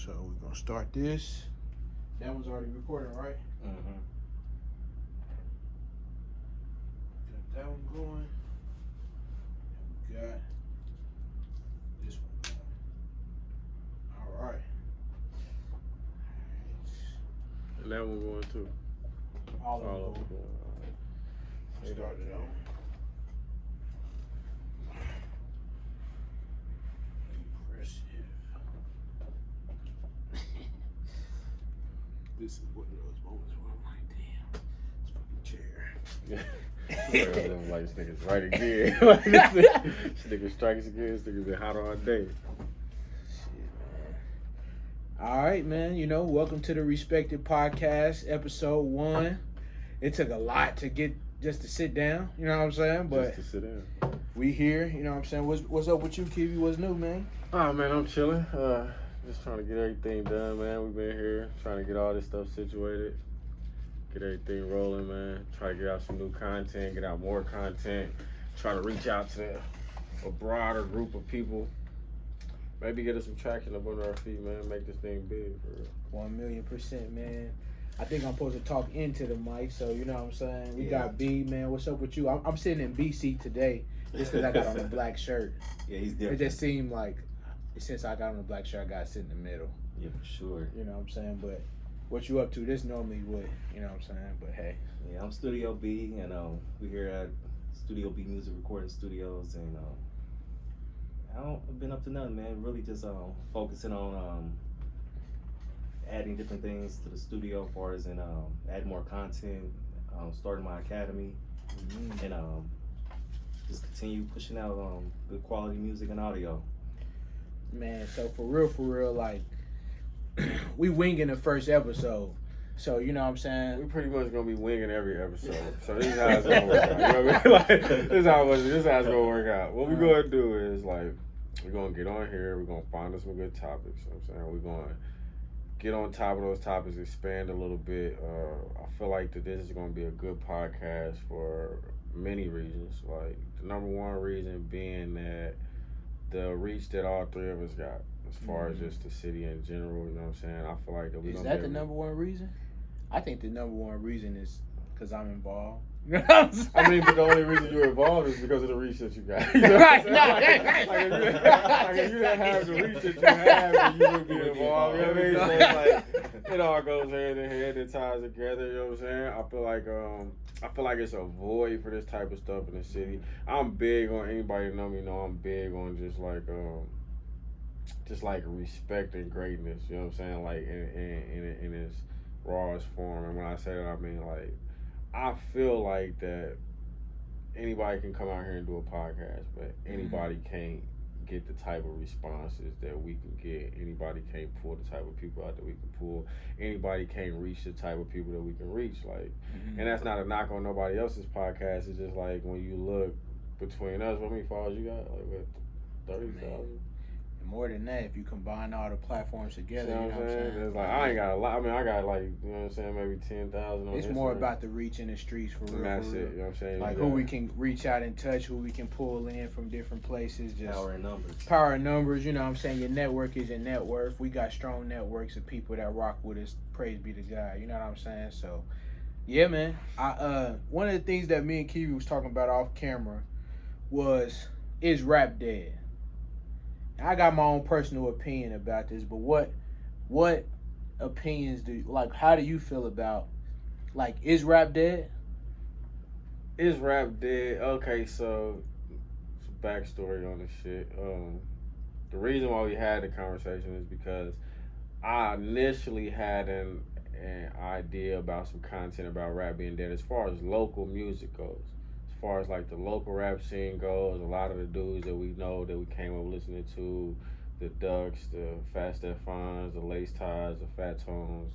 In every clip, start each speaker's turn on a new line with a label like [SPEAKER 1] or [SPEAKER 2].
[SPEAKER 1] So we're gonna start this. That one's already recording, right?
[SPEAKER 2] Mm-hmm.
[SPEAKER 1] Got that one going. And we got this one going. All right.
[SPEAKER 3] And that one going too.
[SPEAKER 1] All of them
[SPEAKER 3] All of
[SPEAKER 1] going.
[SPEAKER 3] them going. All right.
[SPEAKER 1] Start it off. This is one of those moments where I'm like, damn, this fucking chair.
[SPEAKER 3] I'm like, this nigga's right again. Like, this nigga strikes again. This nigga been hot all day.
[SPEAKER 1] Shit, man. All right, man. You know, welcome to the Respected Podcast, episode 1. It took a lot to get just to sit down. You know what I'm saying? But
[SPEAKER 3] just to sit down.
[SPEAKER 1] We here. You know what I'm saying? What's up with you, Kevi? What's new, man?
[SPEAKER 3] Oh man, I'm chilling. Just trying to get everything done, man. We've been here trying to get all this stuff situated, get everything rolling, man. Try to get out some new content, get out more content. Try to reach out to a broader group of people. Maybe get us some traction up under our feet, man. Make this thing big for real.
[SPEAKER 1] 1,000,000%, man. I think I'm supposed to talk into the mic, so you know what I'm saying? We got B, man. What's up with you? I'm sitting in B seat today just because I got on a black shirt.
[SPEAKER 2] Yeah, he's different.
[SPEAKER 1] It just seemed like since I got on the black shirt, I got to sit in the middle.
[SPEAKER 2] Yeah, for sure.
[SPEAKER 1] You know what I'm saying? But what you up to? This normally would, you know what I'm saying? But hey.
[SPEAKER 2] Yeah, I'm Studio B, and we're here at Studio B Music Recording Studios, and I've been up to nothing, man. Really just focusing on adding different things to the studio, as far as adding more content, starting my academy, and just continue pushing out good quality music and audio.
[SPEAKER 1] Man, so for real, like, we winging the first episode. So, you know what I'm saying?
[SPEAKER 3] We pretty much gonna be winging every episode. So this is how it's gonna work out. You know what I mean? Like, this is how it's gonna work out. What we're gonna do is, like, we're gonna get on here, we're gonna find us some good topics, you know what I'm saying? We're gonna get on top of those topics, expand a little bit. I feel like that this is gonna be a good podcast for many reasons. Like, the number one reason being that the reach that all three of us got, as far as just the city in general, you know what I'm saying? I feel like that
[SPEAKER 1] Is that the number one reason? I think the number one reason is because I'm involved. You know what I'm saying?
[SPEAKER 3] I mean, but the only reason you're involved is because of the reach that you got. You know what I'm saying? Like, if you didn't have the reach that you have, then you would be involved. You know what I mean? So it's like, it all goes hand in hand and ties together. You know what I'm saying? I feel like it's a void for this type of stuff in the city. I'm big on, anybody that know me know I'm big on just like respect and greatness. You know what I'm saying? Like in its rawest form. And when I say that, I mean, like, I feel like that anybody can come out here and do a podcast, but anybody can't get the type of responses that we can get. Anybody can't pull the type of people out that we can pull. Anybody can't reach the type of people that we can reach. Like, and that's not a knock on nobody else's podcast. It's just like when you look between us, how many followers you got? Like, what, 30,000?
[SPEAKER 1] More than that, if you combine all the platforms together,
[SPEAKER 3] you know what I'm saying? It's like, I ain't got a lot. I mean, I got, like, you know what I'm saying, maybe 10,000 on
[SPEAKER 1] It's
[SPEAKER 3] Instagram.
[SPEAKER 1] more about the reach in the streets for real.
[SPEAKER 3] And that's it, you know what I'm saying?
[SPEAKER 1] Like, who we can reach out and touch, who we can pull in from different places. Just
[SPEAKER 2] power in numbers.
[SPEAKER 1] Power in numbers, you know what I'm saying? Your network is your net worth. We got strong networks of people that rock with us. Praise be to God. You know what I'm saying? So, yeah, man. One of the things that me and Kevi was talking about off camera was, is rap dead? I got my own personal opinion about this, but what opinions how do you feel about, like, is rap dead?
[SPEAKER 3] Is rap dead? Okay, so some backstory on this shit. The reason why we had the conversation is because I initially had an idea about some content about rap being dead as far as local music goes. As far as, like, the local rap scene goes, a lot of the dudes that we know that we came up listening to, the Ducks, the Fat Stephans, the Lace Ties, the Fat Tones,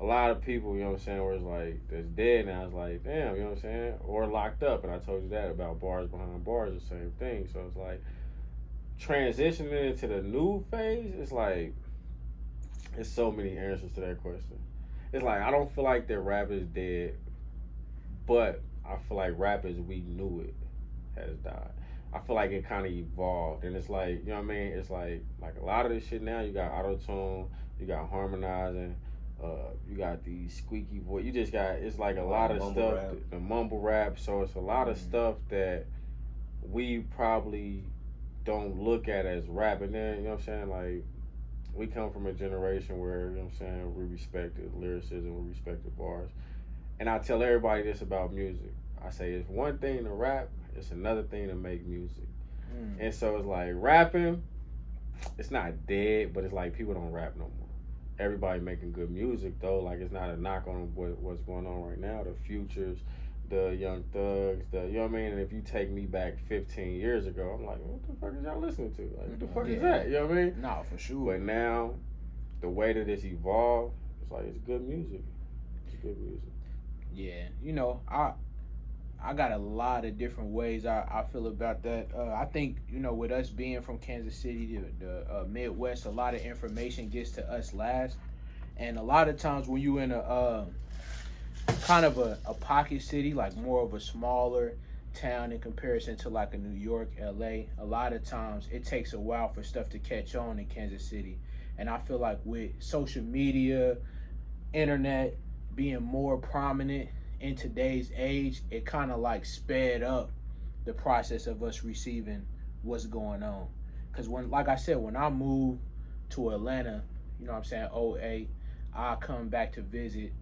[SPEAKER 3] a lot of people, you know what I'm saying, where it's like, that's dead now. It's like, damn, you know what I'm saying? Or locked up, and I told you that about Bars Behind Bars, the same thing. So it's like, transitioning into the new phase, it's like, there's so many answers to that question. It's like, I don't feel like that rap is dead, but I feel like rap as we knew it has died. I feel like it kind of evolved, and it's like, you know what I mean? It's like a lot of this shit now, you got auto-tune, you got harmonizing, you got the squeaky voice. You just got, it's like a lot of
[SPEAKER 2] mumble
[SPEAKER 3] stuff,
[SPEAKER 2] rap.
[SPEAKER 3] the mumble rap. So it's a lot of stuff that we probably don't look at as rap. And then, you know what I'm saying? Like, we come from a generation where, you know what I'm saying, we respected lyricism, we respected bars. And I tell everybody this about music. I say it's one thing to rap, it's another thing to make music. And so it's like rapping, it's not dead, but it's like people don't rap no more. Everybody making good music though. Like, it's not a knock on what's going on right now. The Futures, the Young Thugs, you know what I mean? And if you take me back 15 years ago, I'm like, what the fuck is y'all listening to? Like, what the fuck is that? You know what I mean?
[SPEAKER 1] Nah, for sure.
[SPEAKER 3] But now, the way that it's evolved, it's like, it's good music. It's good music.
[SPEAKER 1] Yeah, you know, I got a lot of different ways I feel about that. I think, you know, with us being from Kansas City, the Midwest, a lot of information gets to us last. And a lot of times when you in a kind of a pocket city, like more of a smaller town in comparison to like a New York, LA, a lot of times it takes a while for stuff to catch on in Kansas City. And I feel like with social media, internet being more prominent in today's age, it kind of like sped up the process of us receiving what's going on. Because when, like I said, when I moved to Atlanta, you know what I'm saying, '08, I come back to visit.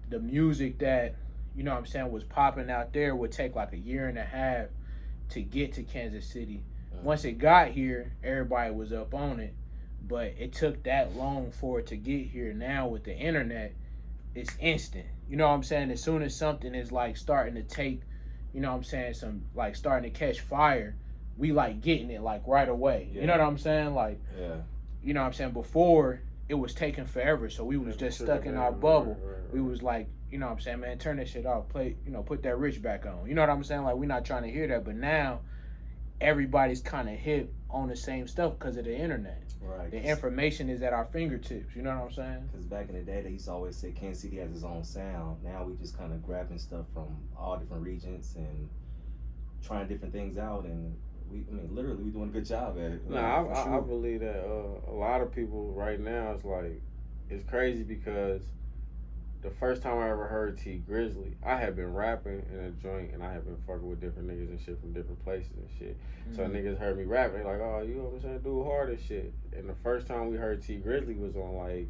[SPEAKER 1] The music that, you know what I'm saying, was popping out there would take like a year and a half to get to Kansas City. Once it got here, everybody was up on it, but it took that long for it to get here. Now with the internet, it's instant. You know what I'm saying? As soon as something is like starting to take, you know what I'm saying, some like starting to catch fire, we like getting it like right away. Yeah. You know what I'm saying? Like, you know what I'm saying? Before, it was taking forever, so we was just stuck in our bubble. Right. We was like, you know what I'm saying, man, turn that shit off, play, you know, put that Rich back on. You know what I'm saying? Like, we're not trying to hear that, but now everybody's kind of hip on the same stuff because of the internet. Right. The information is at our fingertips. You know what I'm saying?
[SPEAKER 2] Because back in the day, they used to always say Kansas City has its own sound. Now we just kind of grabbing stuff from all different regions and trying different things out. And literally, we're doing a good job at it.
[SPEAKER 3] No, I believe that a lot of people right now, it's like, it's crazy because the first time I ever heard T Grizzly, I had been rapping in a joint and I had been fucking with different niggas and shit from different places and shit. So niggas heard me rap, they like, oh, you know what I'm saying, do hard as shit. And the first time we heard T Grizzly was on like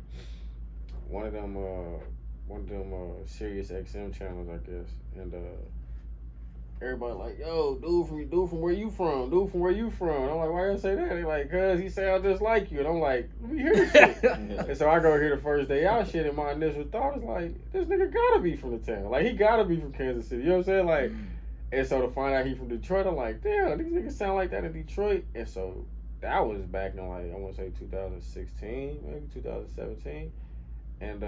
[SPEAKER 3] one of them Sirius XM channels, I guess. And everybody like, yo, dude from where you from? Dude from where you from? And I'm like, why you say that? They like, cause he sound just like you. And I'm like, let me hear this shit. And so I go hear the first day out shit, and my initial thought is like, this nigga gotta be from the town. Like, he gotta be from Kansas City. You know what I'm saying? Like, and so to find out he from Detroit, I'm like, damn, these niggas sound like that in Detroit. And so that was back in like, I want to say 2016, maybe 2017. And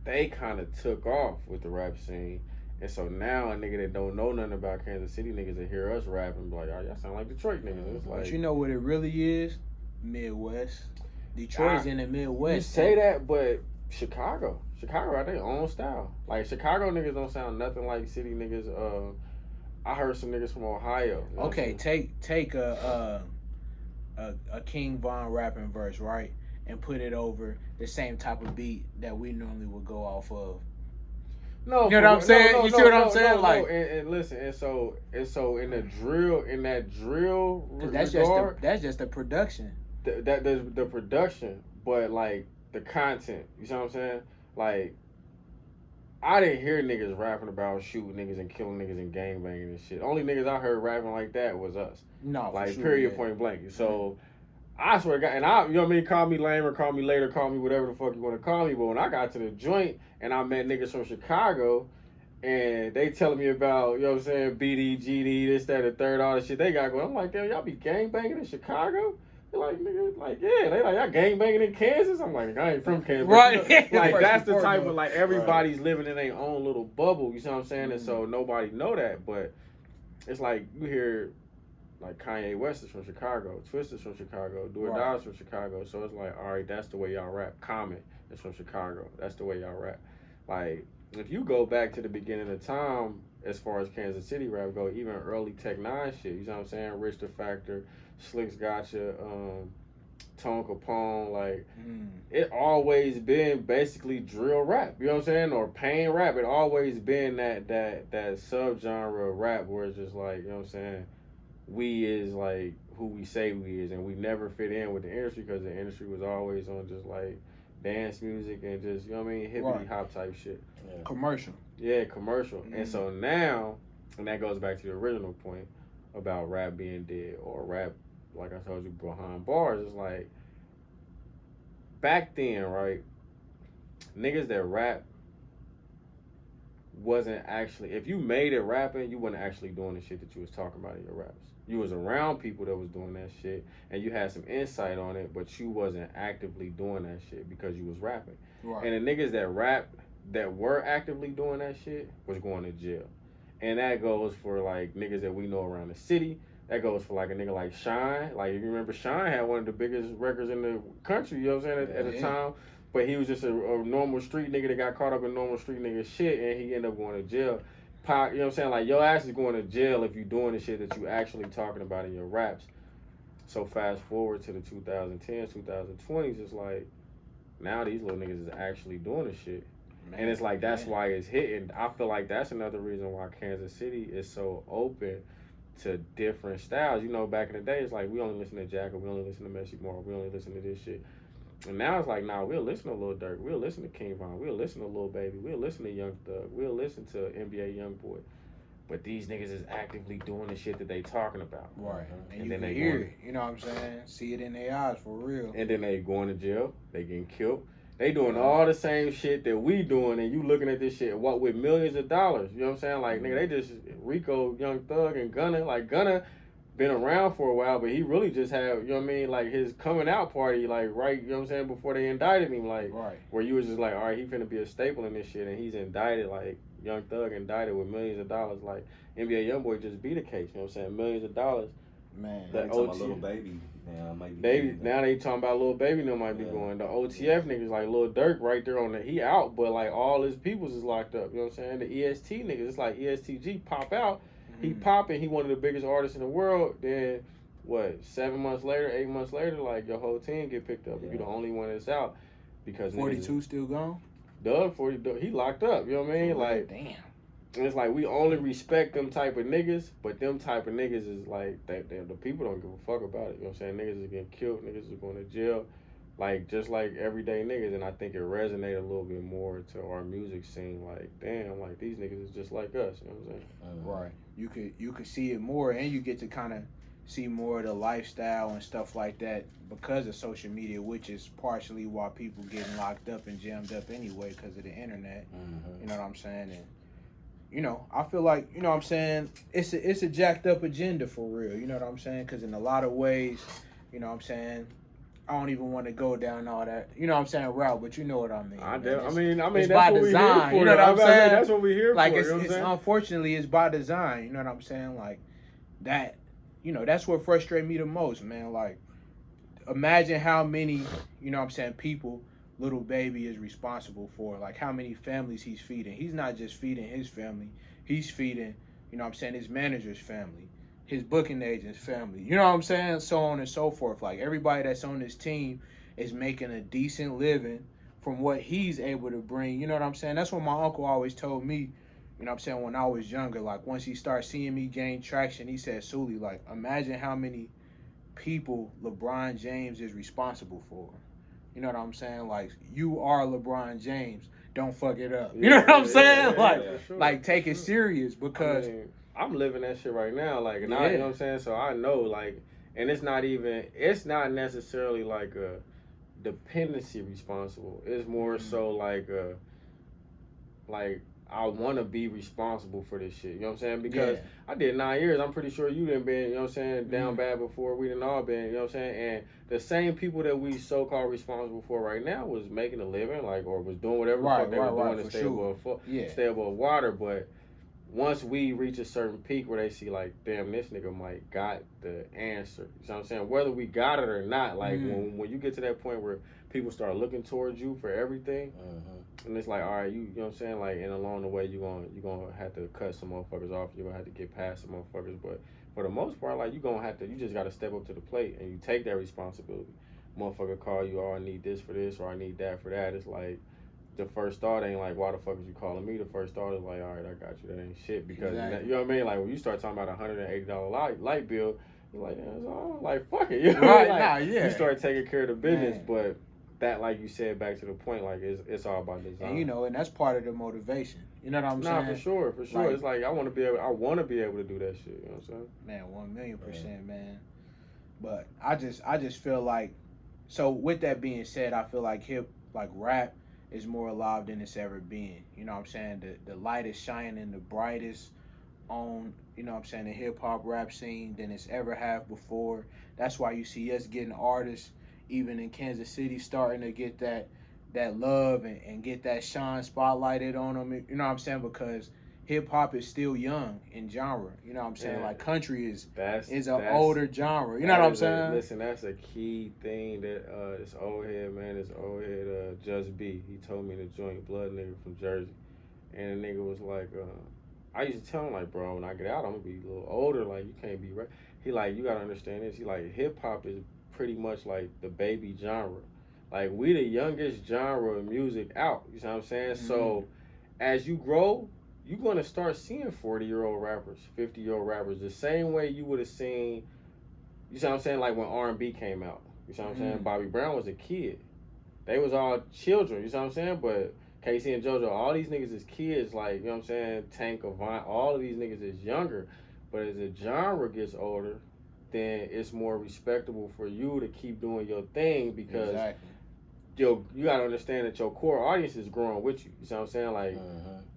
[SPEAKER 3] they kind of took off with the rap scene. And so now a nigga that don't know nothing about Kansas City niggas that hear us rapping be like, oh, y'all sound like Detroit niggas. It's like,
[SPEAKER 1] but you know what it really is? Midwest. Detroit's in the Midwest.
[SPEAKER 3] You say that, but Chicago got their own style. Like, Chicago niggas don't sound nothing like city niggas. I heard some niggas from Ohio. You know
[SPEAKER 1] okay, take a King Von rapping verse, right? And put it over the same type of beat that we normally would go off of.
[SPEAKER 3] No,
[SPEAKER 1] you know what I'm saying?
[SPEAKER 3] No,
[SPEAKER 1] you see what I'm saying? Like,
[SPEAKER 3] and listen, and so in that drill
[SPEAKER 1] that's
[SPEAKER 3] regard,
[SPEAKER 1] that's just the production.
[SPEAKER 3] The production, but like the content. You see what I'm saying? Like, I didn't hear niggas rapping about shooting niggas and killing niggas and gangbanging and shit. Only niggas I heard rapping like that was us.
[SPEAKER 1] No,
[SPEAKER 3] like,
[SPEAKER 1] sure,
[SPEAKER 3] period, point blank. So. I swear to God, and you know what I mean? Call me lame or call me later, call me whatever the fuck you want to call me. But when I got to the joint and I met niggas from Chicago and they telling me about, you know what I'm saying, BD, GD, this, that, the third, all the shit they got going. I'm like, damn, y'all be gangbanging in Chicago? They're like, nigga, like, yeah. They like, y'all gangbanging in Kansas? I'm like, I ain't from Kansas.
[SPEAKER 1] Right.
[SPEAKER 3] You know, like, that's the type of, like, everybody's living in their own little bubble. You see what I'm saying? And so nobody know that. But it's like, you hear... Like, Kanye West is from Chicago. Twist is from Chicago. Do or Die is from Chicago. So it's like, all right, that's the way y'all rap. Common is from Chicago. That's the way y'all rap. Like, if you go back to the beginning of time, as far as Kansas City rap go, even early Tech 9 shit, you know what I'm saying? Rich the Factor, Slicks Gotcha, Tone Capone, like, it always been basically drill rap, you know what I'm saying, or pain rap. It always been that subgenre of rap where it's just like, you know what I'm saying, we is like who we say we is, and we never fit in with the industry because the industry was always on just like dance music and just, you know what I mean, hippity hop type shit.
[SPEAKER 1] Yeah. Commercial.
[SPEAKER 3] Yeah, commercial. Mm-hmm. And so now, and that goes back to the original point about rap being dead, or rap, like I told you, behind bars. It's like, back then, right, niggas that rap wasn't actually, if you made it rapping, you wasn't actually doing the shit that you was talking about in your raps. You was around people that was doing that shit, and you had some insight on it, but you wasn't actively doing that shit because you was rapping. Right. And the niggas that rap, that were actively doing that shit, was going to jail. And that goes for like niggas that we know around the city. That goes for like a nigga like Shine. Like, if you remember, Shine had one of the biggest records in the country, you know what I'm saying, at the time. But he was just a normal street nigga that got caught up in normal street nigga shit, and he ended up going to jail. You know what I'm saying? Like, your ass is going to jail if you doing the shit that you actually talking about in your raps. So fast forward to the 2010s, 2020s, it's like, now these little niggas is actually doing the shit. Man, and it's like, that's why it's hitting. I feel like that's another reason why Kansas City is so open to different styles. You know, back in the day, it's like, we only listen to Jack, or we only listen to Messy Moore, we only listen to this shit. And now it's like, nah, we'll listen to Lil Durk, we'll listen to King Von, we'll listen to Lil Baby, we'll listen to Young Thug, we'll listen to NBA Youngboy. But these niggas is actively doing the shit that they talking about.
[SPEAKER 1] Right. And then they hear it, you know what I'm saying? See it in their eyes for real.
[SPEAKER 3] And then they going to jail, they getting killed. They doing all the same shit that we doing, and you looking at this shit, what, with millions of dollars. You know what I'm saying? Like, nigga, they just, Rico, Young Thug, and Gunna, like, Gunna been around for a while, but he really just had, you know what I mean, like, his coming out party, like, right, you know what I'm saying, before they indicted him, like, where you was just like, all right, he finna be a staple in this shit, and he's indicted, like, Young Thug indicted with millions of dollars, like, NBA Youngboy just beat the case, you know what I'm saying, millions of dollars.
[SPEAKER 2] Man, they talking about Lil Baby now, might be
[SPEAKER 3] now they talking about Lil Baby now might be going. The OTF niggas, like Lil Durk right there on the, he out, but like all his peoples is locked up, you know what I'm saying? The EST niggas, it's like ESTG pop out, he popping, he one of the biggest artists in the world, then what, 7 months later, 8 months later, like your whole team get picked up. You're the only one that's out because
[SPEAKER 1] 42 still gone?
[SPEAKER 3] Doug, 40, he locked up, you know what I mean? Like,
[SPEAKER 1] damn.
[SPEAKER 3] And it's like, we only respect them type of niggas, but them type of niggas is like, the people don't give a fuck about it. You know what I'm saying? Niggas is getting killed, niggas is going to jail, like, just like everyday niggas. And I think it resonated a little bit more to our music scene. Like, damn, like, these niggas is just like us. You know what I'm saying?
[SPEAKER 1] Right. You could see it more, and you get to kind of see more of the lifestyle and stuff like that because of social media, which is partially why people getting locked up and jammed up anyway because of the internet. You know what I'm saying? And you know, I feel like, you know what I'm saying, it's a jacked up agenda for real, you know what I'm saying? Because in a lot of ways, you know what I'm saying, I don't even want to go down all that, you know what I'm saying, route, but you know what I mean.
[SPEAKER 3] I mean,
[SPEAKER 1] it's
[SPEAKER 3] that's
[SPEAKER 1] by
[SPEAKER 3] what
[SPEAKER 1] design,
[SPEAKER 3] we here for.
[SPEAKER 1] You know what I'm saying?
[SPEAKER 3] That's what we here
[SPEAKER 1] like,
[SPEAKER 3] for.
[SPEAKER 1] It's unfortunately, it's by design, you know what I'm saying? Like, that, you know, that's what frustrates me the most, man. Like, imagine how many, you know what I'm saying, people Little Baby is responsible for, like how many families he's feeding. He's not just feeding his family, he's feeding, you know what I'm saying, his manager's family, his booking agent's family, you know what I'm saying, so on and so forth. Like, everybody that's on this team is making a decent living from what he's able to bring, you know what I'm saying. That's what my uncle always told me, you know what I'm saying, when I was younger. Like, once he started seeing me gain traction, he said, Suli, like, imagine how many people LeBron James is responsible for. You know what I'm saying? Like, you are LeBron James. Don't fuck it up. You know what I'm saying? Like, take it serious because... I mean,
[SPEAKER 3] I'm living that shit right now. Like, and I, you know what I'm saying? So I know, like, and it's not necessarily like a dependency responsible. It's more so like I want to be responsible for this shit. You know what I'm saying? Because I did 9 years. I'm pretty sure you done been, you know what I'm saying, down bad before. We done all been, you know what I'm saying? And the same people that we so-called responsible for right now was making a living, like, or was doing whatever the fuck they were doing to stay above water. But once we reach a certain peak where they see, like, damn, this nigga might got the answer. You know what I'm saying? Whether we got it or not, like, when you get to that point where people start looking towards you for everything, and it's like, all right, you know what I'm saying? Like, and along the way, you're gonna have to cut some motherfuckers off. You're gonna have to get past some motherfuckers. But for the most part, like, you just gotta step up to the plate and you take that responsibility. motherfucker call you, oh, I need this for this or I need that for that. It's like the first thought ain't like, why the fuck is you calling me? The first thought is like, all right, I got you. That ain't shit. Because
[SPEAKER 1] Exactly.
[SPEAKER 3] you know what I mean? Like when you start talking about $180 light bill, you're like, yeah, it's all like fuck it. You know
[SPEAKER 1] Right,
[SPEAKER 3] like,
[SPEAKER 1] nah, yeah.
[SPEAKER 3] You start taking care of the business,
[SPEAKER 1] Man.
[SPEAKER 3] but that, like you said, back to the point, like it's all about design.
[SPEAKER 1] And you know, and that's part of the motivation. You know what I'm saying?
[SPEAKER 3] Nah, for sure. Like, it's like I want to be able to do that shit. You know what I'm saying?
[SPEAKER 1] Man, 1,000,000%, man. But I just feel like, so with that being said, I feel like rap is more alive than it's ever been. You know what I'm saying? The light is shining the brightest on, you know what I'm saying, the hip hop rap scene than it's ever have before. That's why you see us getting artists, even in Kansas City, starting to get that love and get that shine spotlighted on them. You know what I'm saying? Because hip hop is still young in genre. You know what I'm saying?
[SPEAKER 3] Yeah.
[SPEAKER 1] Like country is
[SPEAKER 3] That's
[SPEAKER 1] an older genre. You know what I'm saying?
[SPEAKER 3] Listen, that's a key thing that this old head, man, Just B. He told me the joint blood nigga from Jersey. And the nigga was like, I used to tell him, like, bro, when I get out, I'm gonna be a little older. Like, you can't be right. He like, you gotta understand this. He like, hip hop is pretty much like the baby genre. Like, we the youngest genre of music out. You know what I'm saying? Mm-hmm. So, as you grow, you're going to start seeing 40-year-old rappers, 50-year-old rappers, the same way you would have seen, you know what I'm saying, like when R&B came out. You know what I'm saying? Bobby Brown was a kid. They was all children, you know what I'm saying? But Casey and JoJo, all these niggas is kids, like, you know what I'm saying, Tank, Avant, all of these niggas is younger. But as the genre gets older, then it's more respectable for you to keep doing your thing because... Exactly. You gotta understand that your core audience is growing with you. You know what I'm saying? Like,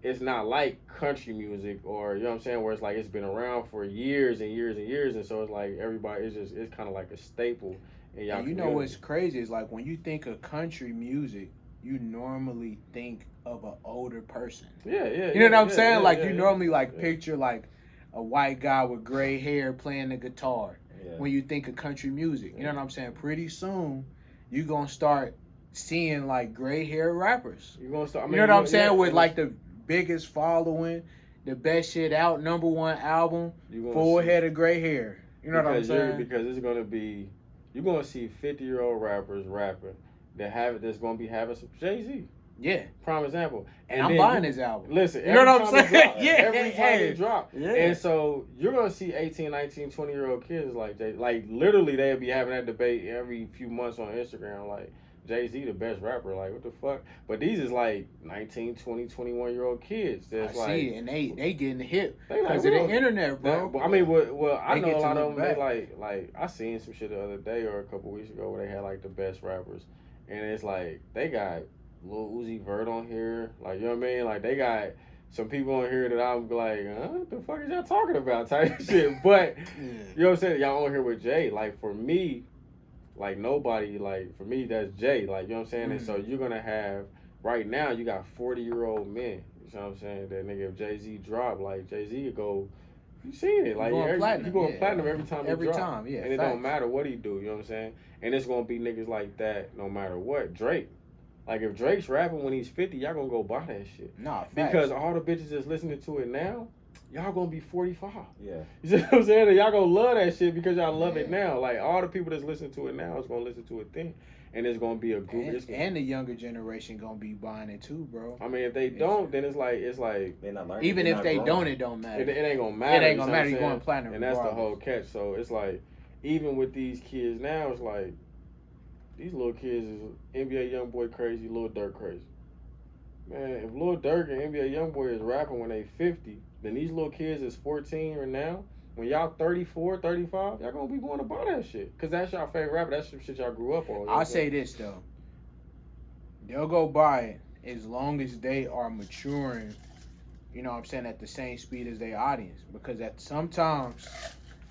[SPEAKER 3] it's not like country music or, you know what I'm saying, where it's like it's been around for years and years and years, and so it's like everybody, it's kind of like a staple in y'all. And you know what's
[SPEAKER 1] crazy is like when you think of country music, you normally think of an older person.
[SPEAKER 3] Yeah.
[SPEAKER 1] You know what I'm saying? Like you normally picture like a white guy with gray hair playing the guitar when you think of country music. You know what I'm saying? Pretty soon, you're gonna start seeing like gray hair rappers. You're gonna start. You know what I'm saying? With like the biggest following, the best shit out, #1 album, full head of gray hair. You know what I'm saying?
[SPEAKER 3] Because it's gonna be, you're gonna see 50-year-old rappers rapping that's gonna be having some Jay-Z.
[SPEAKER 1] Yeah.
[SPEAKER 3] Prime example.
[SPEAKER 1] And I'm buying his album.
[SPEAKER 3] Listen,
[SPEAKER 1] you know what I'm saying?
[SPEAKER 3] Every time he drop. Yeah. And so you're gonna see 18, 19, 20-year-old kids like Jay, like literally they'll be having that debate every few months on Instagram, like Jay-Z the best rapper, like what the fuck? But these is like 19, 20, 21-year-old kids. That's
[SPEAKER 1] I see it, and they getting hit because
[SPEAKER 3] like,
[SPEAKER 1] of the internet, bro.
[SPEAKER 3] I mean, well, I know a lot of them. Back. They like I seen some shit the other day or a couple weeks ago where they had like the best rappers, and it's like they got Lil Uzi Vert on here, like you know what I mean? Like they got some people on here that I'm like, what the fuck is y'all talking about? Type shit. But you know what I'm saying? Y'all on here with Jay. Like for me. Like nobody, like for me, that's Jay. Like, you know what I'm saying? And so you're gonna have, right now, you got 40-year-old men. You know what I'm saying? That nigga, if Jay-Z drop, like Jay-Z would go, you seen it. Like, he going platinum every time he drop.
[SPEAKER 1] Every time, yeah.
[SPEAKER 3] And it don't matter what he do, you know what I'm saying? And it's gonna be niggas like that no matter what. Drake. Like, if Drake's rapping when he's 50, y'all gonna go buy that shit.
[SPEAKER 1] Nah, facts.
[SPEAKER 3] Because all the bitches that's listening to it now, y'all gonna be 45.
[SPEAKER 2] Yeah.
[SPEAKER 3] You see what I'm saying? And y'all gonna love that shit because y'all love it now. Like, all the people that's listening to it now is gonna listen to it then. And it's gonna be a group.
[SPEAKER 1] And the younger generation gonna be buying it too, bro.
[SPEAKER 3] I mean, if they don't, then it's like
[SPEAKER 1] they're not learning. Even if they don't, it don't matter.
[SPEAKER 3] It ain't gonna matter.
[SPEAKER 1] It ain't gonna matter. You're going platinum.
[SPEAKER 3] And that's the whole catch. So it's like, even with these kids now, it's like, these little kids is NBA YoungBoy crazy, Lil Durk crazy. Man, if Lil Durk and NBA YoungBoy is rapping when they 50, then these little kids is 14 or now. When y'all 34, 35, y'all gonna be going to buy that shit. Because that's y'all favorite rapper. That's some shit y'all grew up on.
[SPEAKER 1] I'll say this, though. They'll go buy it as long as they are maturing, you know what I'm saying, at the same speed as their audience. Because at sometimes,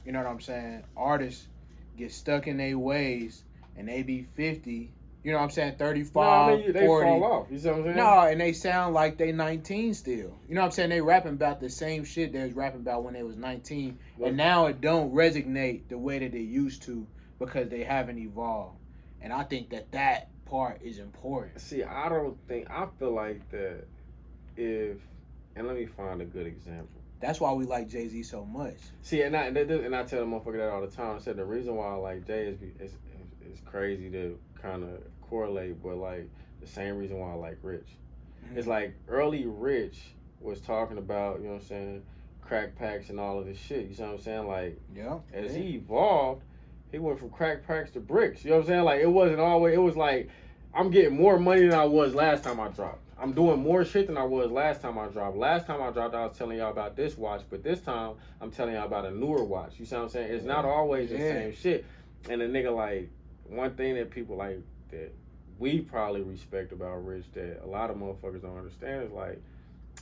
[SPEAKER 1] you know what I'm saying, artists get stuck in their ways and they be 50, you know what I'm saying, 35,
[SPEAKER 3] no, I mean, they
[SPEAKER 1] 40.
[SPEAKER 3] fall off, you see what I'm saying?
[SPEAKER 1] No, and they sound like they 19 still. You know what I'm saying? They rapping about the same shit they was rapping about when they was 19. Right. And now it don't resonate the way that they used to because they haven't evolved. And I think that part is important.
[SPEAKER 3] See, I feel like that and let me find a good example.
[SPEAKER 1] That's why we like Jay-Z so much.
[SPEAKER 3] See, and I tell the motherfucker that all the time. I said the reason why I like Jay is it's crazy to kind of correlate, but like the same reason why I like Rich. Mm-hmm. It's like early Rich was talking about, you know what I'm saying, crack packs and all of this shit. You see what I'm saying? Like, as he evolved, he went from crack packs to bricks. You know what I'm saying? Like, it wasn't always, it was like, I'm getting more money than I was last time I dropped. I'm doing more shit than I was last time I dropped. Last time I dropped, I was telling y'all about this watch, but this time, I'm telling y'all about a newer watch. You see what I'm saying? It's not always the same shit. And a nigga, like, one thing that people, like, that we probably respect about Rich that a lot of motherfuckers don't understand is, like,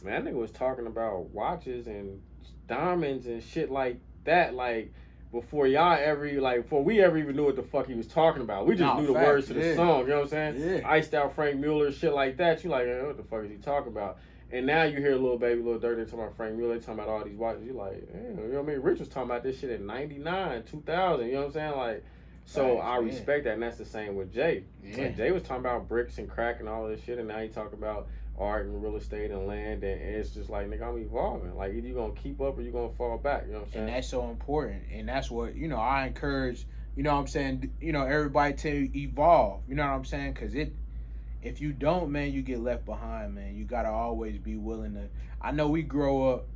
[SPEAKER 3] man, that nigga was talking about watches and diamonds and shit like that, like, before y'all ever, like, before we ever even knew what the fuck he was talking about. We just knew the words to the song, you know what I'm saying? Yeah. Iced out Frank Mueller, shit like that. You like, hey, what the fuck is he talking about? And now you hear Lil Baby, Lil Durk, they talking about Frank Mueller, they talking about all these watches. You like, damn, you know what I mean? Rich was talking about this shit in 99, 2000, you know what I'm saying? Like, so I respect that, and that's the same with Jay. Yeah. Like, Jay was talking about bricks and crack and all this shit, and now he talking about art and real estate and land, and it's just like, nigga, I'm evolving. Like, either you gonna keep up or you gonna fall back, you know what I'm saying?
[SPEAKER 1] And that's so important, and that's what, you know, I encourage, you know what I'm saying, you know, everybody to evolve, you know what I'm saying, because if you don't, man, you get left behind, man. You gotta always be willing to, I know we grow up,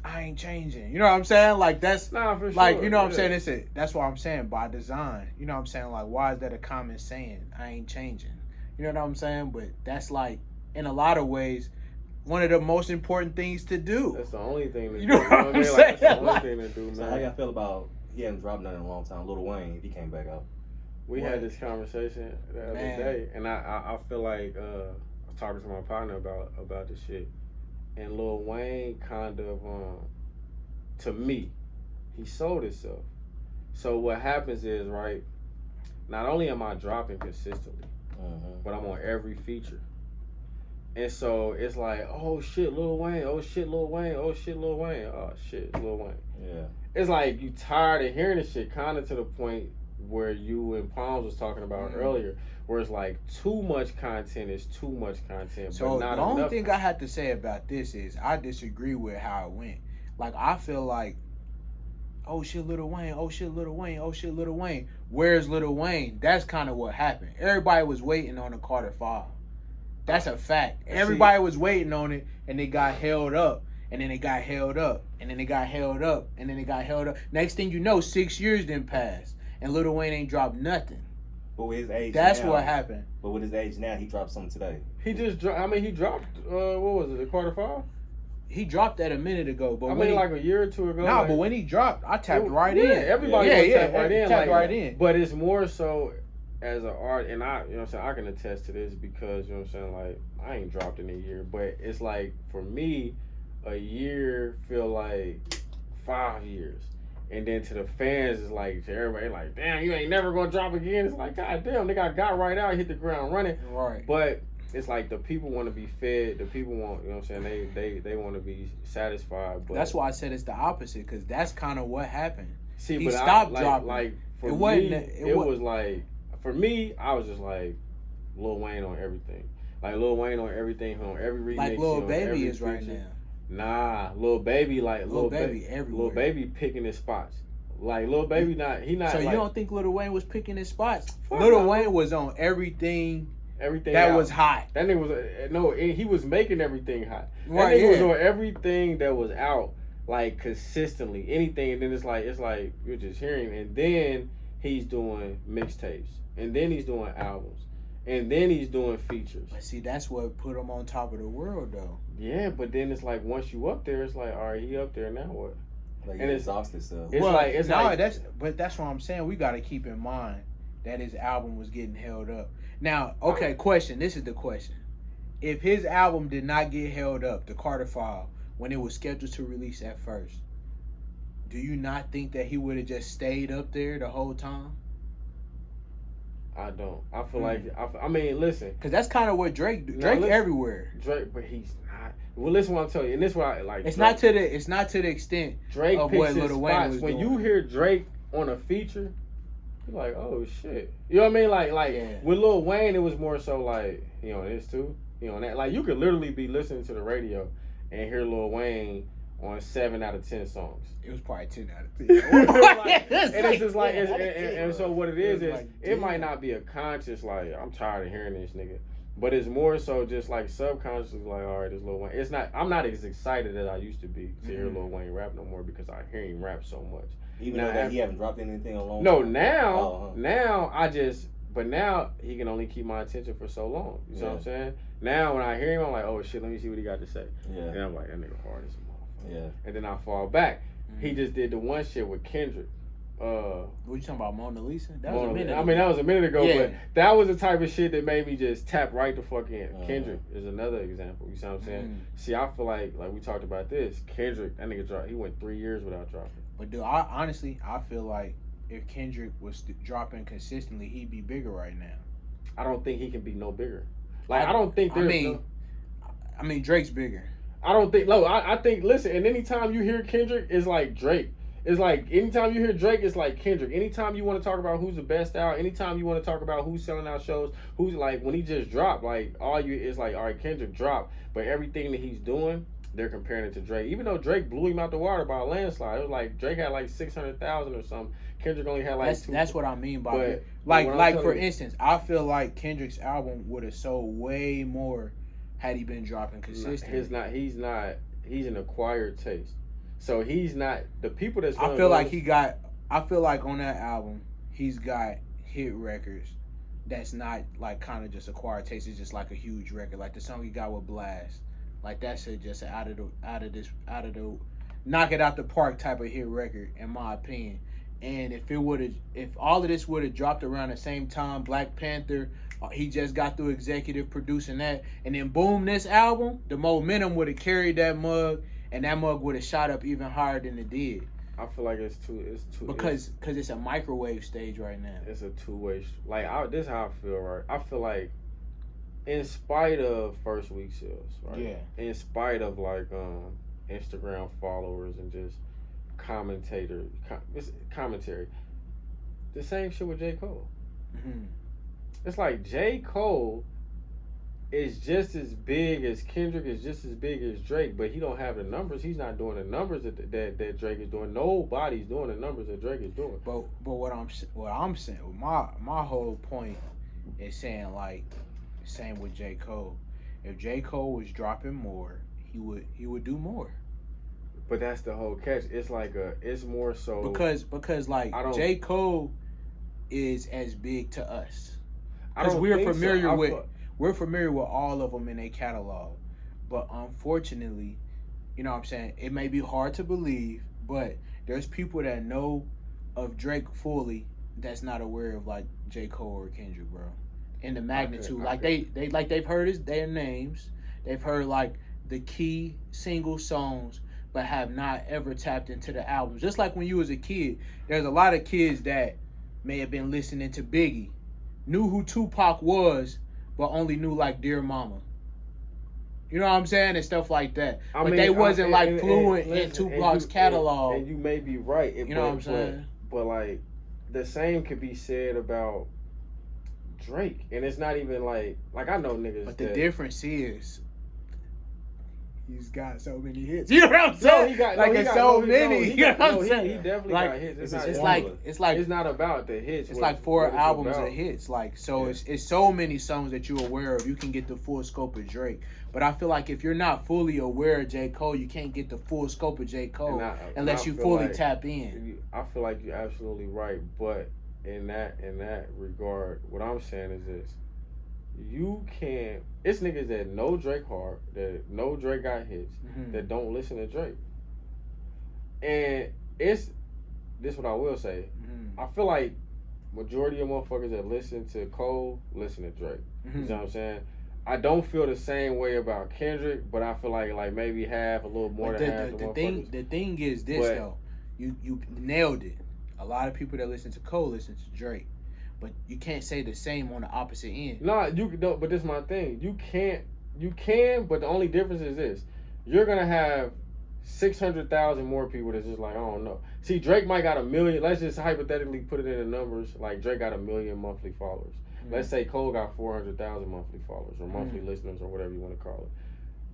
[SPEAKER 1] I ain't changing, you know what I'm saying, like, that's,
[SPEAKER 3] for
[SPEAKER 1] like,
[SPEAKER 3] sure.
[SPEAKER 1] You know what I'm saying, that's what I'm saying, by design, you know what I'm saying, like, why is that a common saying, I ain't changing, you know what I'm saying, but that's like, in a lot of ways, one of the most important things to do.
[SPEAKER 3] That's the only thing to do.
[SPEAKER 1] You know what I'm saying?
[SPEAKER 3] Like, that's the only thing to do, man.
[SPEAKER 2] So how y'all feel about, he hadn't dropped nothing in a long time, Lil Wayne, he came back out?
[SPEAKER 3] We had this conversation the other day, and I feel like I was talking to my partner about this shit, and Lil Wayne kind of, to me, he sold himself. So what happens is, right, not only am I dropping consistently, but I'm on every feature. And so it's like, oh shit, Lil Wayne, oh shit, Lil Wayne, oh shit, Lil Wayne, oh shit, Lil Wayne.
[SPEAKER 2] Yeah.
[SPEAKER 3] It's like you tired of hearing this shit, kind of to the point where you and Palms was talking about earlier, where it's like too much content is too much content.
[SPEAKER 1] So
[SPEAKER 3] but not
[SPEAKER 1] the only thing
[SPEAKER 3] content.
[SPEAKER 1] I had to say about this is I disagree with how it went. Like, I feel like, oh shit, Lil Wayne, oh shit, Lil Wayne, oh shit, Lil Wayne. Where's Lil Wayne? That's kind of what happened. Everybody was waiting on the Carter 5. That's a fact. Everybody was waiting on it, and they got held up, and then they got held up, and then they got held up, and then they got held up. Next thing you know, 6 years didn't pass, and Lil Wayne ain't dropped nothing.
[SPEAKER 2] But with his age
[SPEAKER 1] That's
[SPEAKER 2] now,
[SPEAKER 1] what happened.
[SPEAKER 2] But with his age now, he dropped something today.
[SPEAKER 3] He just dropped, I mean, he dropped, what was it, the Carter 5?
[SPEAKER 1] He dropped that a minute ago, but
[SPEAKER 3] I mean, like a year or two ago.
[SPEAKER 1] Nah,
[SPEAKER 3] like,
[SPEAKER 1] but when he dropped, I tapped right in.
[SPEAKER 3] Everybody tapped right in.
[SPEAKER 1] Tapped right in.
[SPEAKER 3] But it's more so as an art, and I, you know what I'm saying, I can attest to this because, you know what I'm saying, like, I ain't dropped in a year, but it's like, for me, a year feel like 5 years. And then to the fans, it's like, to everybody, like, damn, you ain't never gonna drop again. It's like, god damn, they got right out, hit the ground running.
[SPEAKER 1] Right.
[SPEAKER 3] But it's like the people want to be fed, the people want, you know what I'm saying, they want to be satisfied. But
[SPEAKER 1] that's why I said it's the opposite, because that's kind of what happened.
[SPEAKER 3] See,
[SPEAKER 1] he
[SPEAKER 3] but
[SPEAKER 1] stopped
[SPEAKER 3] like,
[SPEAKER 1] dropping.
[SPEAKER 3] Like, for
[SPEAKER 1] it
[SPEAKER 3] me,
[SPEAKER 1] it
[SPEAKER 3] was like, for me, I was just like, Lil Wayne on everything. Like, Lil Wayne on everything, on every remix.
[SPEAKER 1] Like Lil Baby is
[SPEAKER 3] feature.
[SPEAKER 1] right now.
[SPEAKER 3] Nah, Lil Baby, like,
[SPEAKER 1] Lil Baby everywhere.
[SPEAKER 3] Lil Baby picking his spots. Like, Lil Baby he not.
[SPEAKER 1] So
[SPEAKER 3] like,
[SPEAKER 1] you don't think Lil Wayne was picking his spots?
[SPEAKER 3] Fuck
[SPEAKER 1] Lil
[SPEAKER 3] no.
[SPEAKER 1] Wayne was on everything that
[SPEAKER 3] out.
[SPEAKER 1] was hot.
[SPEAKER 3] That nigga was, no, he was making everything hot. That
[SPEAKER 1] Right,
[SPEAKER 3] nigga was on everything that was out, like, consistently. Anything, and then it's like you're just hearing, and then he's doing mixtapes, and then he's doing albums, and then he's doing features.
[SPEAKER 1] But see, that's what put him on top of the world, though.
[SPEAKER 3] Yeah, but then it's like, once you up there, it's like, all right, he up there, now what?
[SPEAKER 2] Like,
[SPEAKER 3] and
[SPEAKER 2] it's exhausted stuff.
[SPEAKER 1] That's what I'm saying. We got to keep in mind that his album was getting held up. Now, okay, question. This is the question. If his album did not get held up, the Carter 5, when it was scheduled to release at first, do you not think that he would have just stayed up there the whole time?
[SPEAKER 3] I don't. I feel like, I mean, listen.
[SPEAKER 1] Because that's kind of what Drake everywhere.
[SPEAKER 3] Drake, but he's not. Well, listen what I'm telling you. And this is why, like,
[SPEAKER 1] It's
[SPEAKER 3] Drake,
[SPEAKER 1] not to the extent
[SPEAKER 3] Drake
[SPEAKER 1] of
[SPEAKER 3] picks
[SPEAKER 1] what
[SPEAKER 3] his
[SPEAKER 1] Lil Wayne
[SPEAKER 3] spots.
[SPEAKER 1] was
[SPEAKER 3] When
[SPEAKER 1] doing.
[SPEAKER 3] you hear Drake on a feature, you're like, oh shit. You know what I mean? Like
[SPEAKER 1] Yeah.
[SPEAKER 3] with Lil Wayne, it was more so like, he on this too, he on that. Like, you could literally be listening to the radio and hear Lil Wayne on 7 out of 10 songs.
[SPEAKER 1] It was probably 10 out of 10.
[SPEAKER 3] And it's just like, and so what it is
[SPEAKER 1] like,
[SPEAKER 3] it might not be a conscious, like, I'm tired of hearing this nigga. But it's more so just like subconsciously, like, all right, this Lil Wayne. It's not. I'm not as excited as I used to be to hear Lil Wayne rap no more because I hear him rap so much.
[SPEAKER 2] Even though that he haven't dropped anything on long.
[SPEAKER 3] No,
[SPEAKER 2] time.
[SPEAKER 3] now I just. But now he can only keep my attention for so long. You know what I'm saying? Now when I hear him, I'm like, oh shit, let me see what he got to say.
[SPEAKER 2] Yeah.
[SPEAKER 3] And I'm like, that nigga hard as a motherfucker.
[SPEAKER 2] Yeah.
[SPEAKER 3] And then I fall back. He just did the one shit with Kendrick.
[SPEAKER 1] What you talking about, Mona Lisa? That
[SPEAKER 3] was
[SPEAKER 1] a minute ago.
[SPEAKER 3] I mean, that was a minute ago,
[SPEAKER 1] Yeah.
[SPEAKER 3] but that was the type of shit that made me just tap right the fuck in. Kendrick is another example. You see what I'm saying? See, I feel like we talked about this. Kendrick, that nigga dropped. He went 3 years without dropping.
[SPEAKER 1] But dude, I feel like if Kendrick was dropping consistently, he'd be bigger right now.
[SPEAKER 3] I don't think he can be no bigger. Like I don't think there's.
[SPEAKER 1] I mean, Drake's bigger.
[SPEAKER 3] I don't think. No, I think. Listen, and anytime you hear Kendrick, it's like Drake. It's like anytime you hear Drake, it's like Kendrick. Anytime you want to talk about who's the best out, anytime you want to talk about who's selling out shows, who's like when he just dropped, like all you is like, all right, Kendrick dropped, but everything that he's doing, they're comparing it to Drake. Even though Drake blew him out the water by a landslide, it was like Drake had like 600,000 or something. Kendrick only had like
[SPEAKER 1] that's what I mean by it.
[SPEAKER 3] But
[SPEAKER 1] like for instance, I feel like Kendrick's album would have sold way more had he been dropping consistently.
[SPEAKER 3] He's an acquired taste. So he's not the people that's.
[SPEAKER 1] I feel like on that album he's got hit records that's not like kind of just acquired taste. It's just like a huge record, like the song he got with Blast. Like that's just out of the knock it out the park type of hit record, in my opinion. And if all of this would have dropped around the same time, Black Panther, he just got through executive producing that, and then boom, this album, the momentum would have carried that mug. And that mug would have shot up even higher than it did.
[SPEAKER 3] I feel like it's too
[SPEAKER 1] because it's a microwave stage right now.
[SPEAKER 3] It's a two-way. This is how I feel. Right, I feel like, in spite of first week sales, right?
[SPEAKER 1] Yeah.
[SPEAKER 3] In spite of like Instagram followers and just commentary, the same shit with J. Cole.
[SPEAKER 1] Mm-hmm.
[SPEAKER 3] It's like J. Cole is just as big as Kendrick, is just as big as Drake, but he don't have the numbers. He's not doing the numbers that Drake is doing. Nobody's doing the numbers that Drake is doing.
[SPEAKER 1] But what I'm saying, my whole point is saying like, same with J. Cole. If J. Cole was dropping more, he would do more.
[SPEAKER 3] But that's the whole catch. It's like it's more so
[SPEAKER 1] because like J. Cole is as big to us because we're familiar with all of them in their catalog. But unfortunately, you know what I'm saying, it may be hard to believe, but there's people that know of Drake fully that's not aware of like J. Cole or Kendrick, bro. In the magnitude. They've heard their names. They've heard like the key single songs, but have not ever tapped into the albums. Just like when you was a kid, there's a lot of kids that may have been listening to Biggie, knew who Tupac was, but only knew like Dear Mama. You know what I'm saying? And stuff like that. But they wasn't like fluent in Tupac's catalog.
[SPEAKER 3] And you may be right.
[SPEAKER 1] You know what I'm saying?
[SPEAKER 3] But like, the same could be said about Drake. And it's not even like I know niggas.
[SPEAKER 1] But the difference is, he's got so many hits. You know what I'm saying?
[SPEAKER 3] He definitely
[SPEAKER 1] like,
[SPEAKER 3] got hits.
[SPEAKER 1] It's
[SPEAKER 3] not about the hits.
[SPEAKER 1] It's like 4 albums of hits. Like it's so many songs that you're aware of. You can get the full scope of Drake. But I feel like if you're not fully aware of J. Cole, you can't get the full scope of J. Cole unless you fully tap in.
[SPEAKER 3] I feel like you're absolutely right. But in that regard, what I'm saying is this. You can't. It's niggas that know Drake hard, that know Drake got hits, that don't listen to Drake. And this what I will say. I feel like majority of motherfuckers that listen to Cole listen to Drake. You know what I'm saying? I don't feel the same way about Kendrick, but I feel like maybe half, a little more than half the motherfuckers.
[SPEAKER 1] The thing is this though, you nailed it. A lot of people that listen to Cole listen to Drake. But you can't say the same on the opposite end.
[SPEAKER 3] No, but this is my thing. You can, but the only difference is this. You're going to have 600,000 more people that's just like, I don't know. See, Drake might got 1 million. Let's just hypothetically put it in the numbers. Like, Drake got 1 million monthly followers. Let's say Cole got 400,000 monthly followers or monthly listeners or whatever you want to call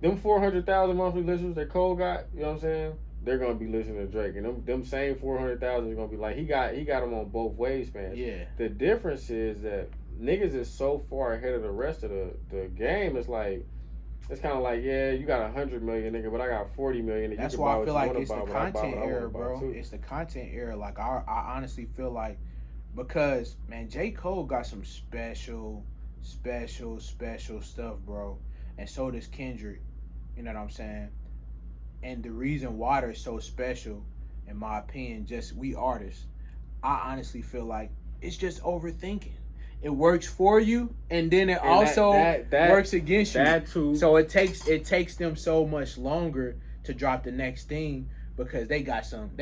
[SPEAKER 3] it. them 400,000 monthly listeners that Cole got, you know what I'm saying? They're gonna be listening to Drake, and them same 400,000 are gonna be like, he got them on both waves, man.
[SPEAKER 1] Yeah.
[SPEAKER 3] The difference is that niggas is so far ahead of the rest of the game. It's like, it's kind of like, yeah, you got 100 million, nigga, but I got 40 million. And
[SPEAKER 1] That's
[SPEAKER 3] you can
[SPEAKER 1] why
[SPEAKER 3] buy
[SPEAKER 1] I
[SPEAKER 3] what
[SPEAKER 1] feel
[SPEAKER 3] you
[SPEAKER 1] like
[SPEAKER 3] wanna
[SPEAKER 1] it's
[SPEAKER 3] buy,
[SPEAKER 1] the
[SPEAKER 3] but I buy
[SPEAKER 1] content
[SPEAKER 3] what I
[SPEAKER 1] era,
[SPEAKER 3] wanna buy,
[SPEAKER 1] bro.
[SPEAKER 3] too.
[SPEAKER 1] It's the content era. Like I honestly feel like, because man, J. Cole got some special stuff, bro, and so does Kendrick. You know what I'm saying? And the reason why they're so special, in my opinion, just we artists, I honestly feel like it's just overthinking. It works for you, and then it
[SPEAKER 3] And
[SPEAKER 1] also
[SPEAKER 3] that
[SPEAKER 1] works against you.
[SPEAKER 3] That too.
[SPEAKER 1] So it takes them so much longer to drop the next thing because they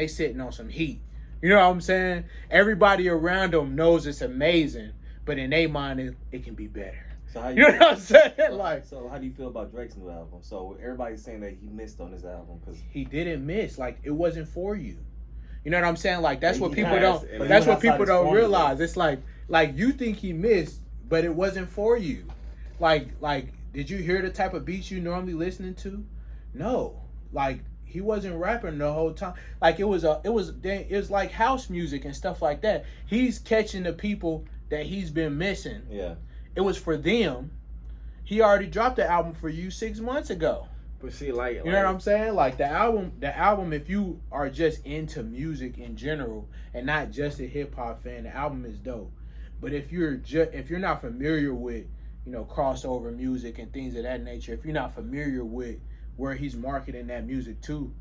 [SPEAKER 1] sitting on some heat. You know what I'm saying? Everybody around them knows it's amazing, but in their mind it can be better.
[SPEAKER 2] So how
[SPEAKER 1] You know what I'm saying?
[SPEAKER 2] So how do you feel about Drake's new album? So everybody's saying that he missed on his album because
[SPEAKER 1] he didn't miss. Like, it wasn't for you. You know what I'm saying? Like, that's what people
[SPEAKER 3] kinda-
[SPEAKER 1] don't. That's what people don't realize. It's like you think he missed, but it wasn't for you. Like, did you hear the type of beats you normally listening to? No. Like, he wasn't rapping the whole time. Like, it was like house music and stuff like that. He's catching the people that he's been missing.
[SPEAKER 2] Yeah.
[SPEAKER 1] It was for them. He already dropped the album for you 6 months ago.
[SPEAKER 3] But see, like,
[SPEAKER 1] You know what I'm saying? Like, the album, if you are just into music in general and not just a hip hop fan, the album is dope. But if you're not familiar with, you know, crossover music and things of that nature, if you're not familiar with where he's marketing that music to,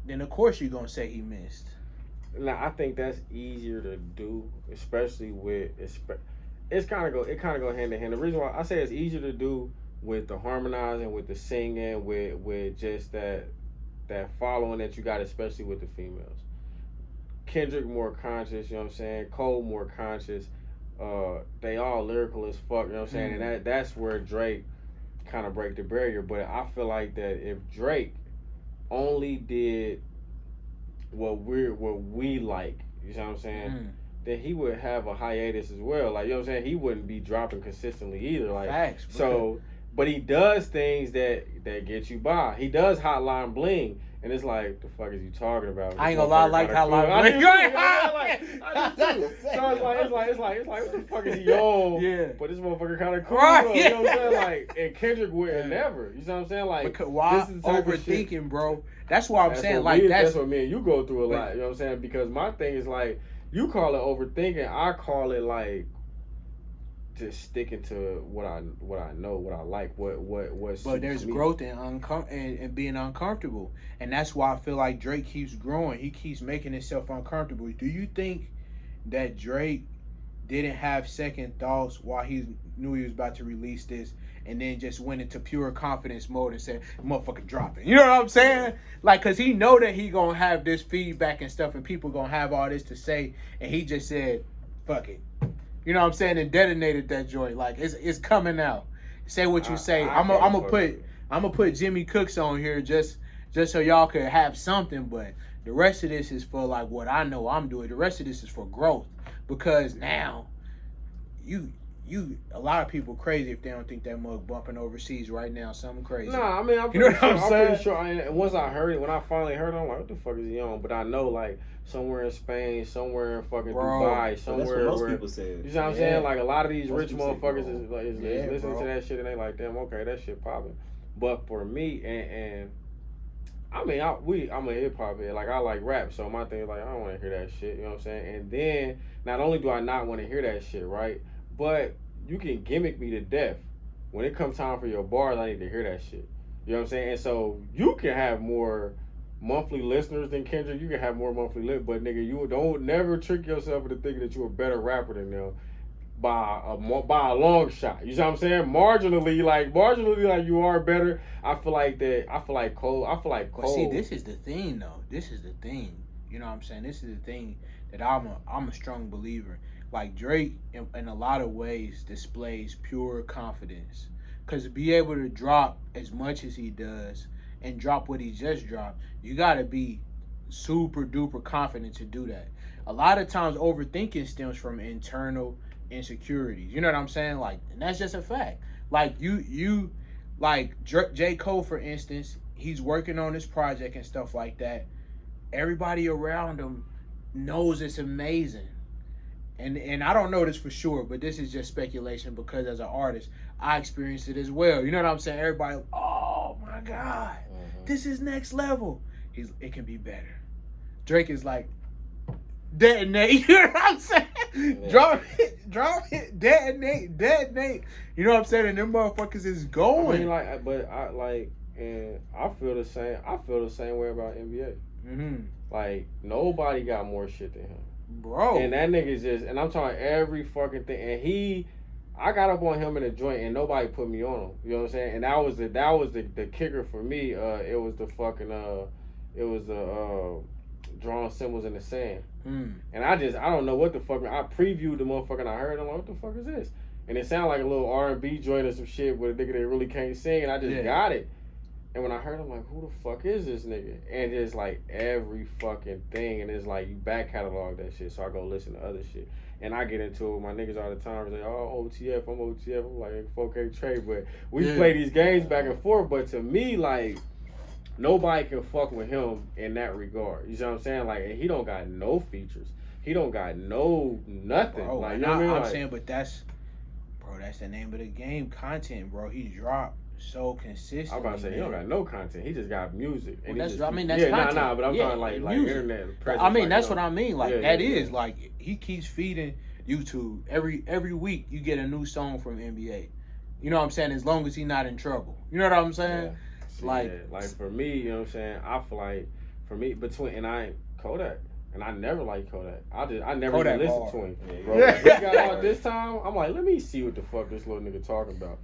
[SPEAKER 1] then of course you're gonna say he missed.
[SPEAKER 3] Now, I think that's easier to do, especially with it kind of go hand in hand. The reason why I say it's easier to do with the harmonizing, with the singing, with just that following that you got, especially with the females. Kendrick more conscious, you know what I'm saying? Cole more conscious. They all lyrical as fuck, you know what I'm saying? And that's where Drake kind of break the barrier. But I feel like that if Drake only did what we like, you know what I'm saying? Then he would have a hiatus as well. Like, you know what I'm saying? He wouldn't be dropping consistently either. Like,
[SPEAKER 1] Facts.
[SPEAKER 3] So, but he does things that get you by. He does Hotline Bling, and it's like, the fuck is you talking about?
[SPEAKER 1] I ain't gonna lie, I like Hotline Bling.
[SPEAKER 3] I do too. So it's like, what the fuck is he on?
[SPEAKER 1] Yeah.
[SPEAKER 3] But this motherfucker kind of cool.
[SPEAKER 1] Right,
[SPEAKER 3] though,
[SPEAKER 1] yeah.
[SPEAKER 3] You know what I'm saying? Like, and Kendrick would never. You know what I'm saying? Like,
[SPEAKER 1] Because why
[SPEAKER 3] this is the type of shit-
[SPEAKER 1] overthinking, bro? That's why I'm
[SPEAKER 3] that's
[SPEAKER 1] saying,
[SPEAKER 3] what
[SPEAKER 1] like,
[SPEAKER 3] that's what me and you go through a lot. You know what I'm saying? Because my thing is like, you call it overthinking. I call it like just sticking to what I know, what I like, what.
[SPEAKER 1] But there's growth and being uncomfortable, and that's why I feel like Drake keeps growing. He keeps making himself uncomfortable. Do you think that Drake didn't have second thoughts while he knew he was about to release this, and then just went into pure confidence mode and said, "Motherfucker, drop it"? You know what I'm saying? Like, cause he know that he gonna have this feedback and stuff, and people gonna have all this to say, and he just said, "Fuck it." You know what I'm saying? And detonated that joint. Like, it's coming out. Say what you say. I'm gonna put Jimmy Cooks on here just so y'all could have something. But the rest of this is for like what I know I'm doing. The rest of this is for growth, because now a lot of people crazy if they don't think that mug bumping overseas right now. Something crazy.
[SPEAKER 3] Nah, I mean, I'm pretty sure. And once I heard it, when I finally heard it, I'm like, what the fuck is he on? But I know, like, somewhere in Spain, somewhere in fucking Dubai, somewhere
[SPEAKER 2] that's what most
[SPEAKER 3] where
[SPEAKER 2] people say.
[SPEAKER 3] You know what I'm saying? Like, a lot of these
[SPEAKER 2] Most
[SPEAKER 3] rich
[SPEAKER 2] people say,
[SPEAKER 3] motherfuckers is listening
[SPEAKER 1] bro.
[SPEAKER 3] to that shit, and they like, damn, okay, that shit popping. But for me, and I mean, I'm a hip hop head. Like, I like rap, so my thing is like, I don't want to hear that shit. You know what I'm saying? And then not only do I not want to hear that shit, right? But you can gimmick me to death. When it comes time for your bars, I need to hear that shit. You know what I'm saying? And so you can have more monthly listeners than Kendrick. You can have more monthly but nigga, you don't never trick yourself into thinking that you're a better rapper than them by a long shot. You know what I'm saying? Marginally, like you are better. I feel like Cole.
[SPEAKER 1] But see, this is the thing, though. This is the thing. You know what I'm saying? This is the thing that I'm a strong believer. Like, Drake, in a lot of ways, displays pure confidence. Because to be able to drop as much as he does and drop what he just dropped, you got to be super duper confident to do that. A lot of times, overthinking stems from internal insecurities. You know what I'm saying? Like, and that's just a fact. Like, you like J. Cole, for instance, he's working on this project and stuff like that. Everybody around him knows it's amazing. And I don't know this for sure, but this is just speculation because as an artist, I experienced it as well. You know what I'm saying? Everybody, oh my God, this is next level. It can be better. Drake is like, detonate. You know what I'm saying? Yeah. Drop it, detonate. You know what I'm saying? And them motherfuckers is going.
[SPEAKER 3] I mean, and I feel the same. I feel the same way about NBA.
[SPEAKER 1] Mm-hmm.
[SPEAKER 3] Like, nobody got more shit than him.
[SPEAKER 1] Bro.
[SPEAKER 3] And that nigga's just, and I'm talking every fucking thing. And I got up on him in a joint and nobody put me on him. You know what I'm saying? And that was the kicker for me. It was the fucking, drawing symbols in the sand. And I don't know what the fuck, I previewed the motherfucker and I heard, I'm like, what the fuck is this? And it sounded like a little R&B joint or some shit with a nigga that really can't sing, and I just got it. And when I heard, I'm like, who the fuck is this nigga? And it's like every fucking thing, and it's like you back catalog that shit, so I go listen to other shit. And I get into it with my niggas all the time. They oh, OTF, I'm OTF. I'm like, 4K trade, but we play these games back and forth. But to me, like, nobody can fuck with him in that regard. You see what I'm saying? Like, and he don't got no features. He don't got no nothing.
[SPEAKER 1] Bro,
[SPEAKER 3] like, you know what I mean?
[SPEAKER 1] I'm saying, but that's the name of the game. Content, bro. He dropped so consistent.
[SPEAKER 3] I'm about to say, he don't got no content. He just got music. And
[SPEAKER 1] that's
[SPEAKER 3] content. But I'm talking like internet presence.
[SPEAKER 1] I mean, that's
[SPEAKER 3] what
[SPEAKER 1] I mean. Like, like, he keeps feeding YouTube. Every week, you get a new song from NBA. You know what I'm saying? As long as he's not in trouble. You know what I'm saying?
[SPEAKER 3] Yeah. See, like for me, you know what I'm saying? I feel like, for me, and I ain't Kodak. And I never liked Kodak. I never even listened to him. Bro, when he got out this time, I'm like, let me see what the fuck this little nigga talking about.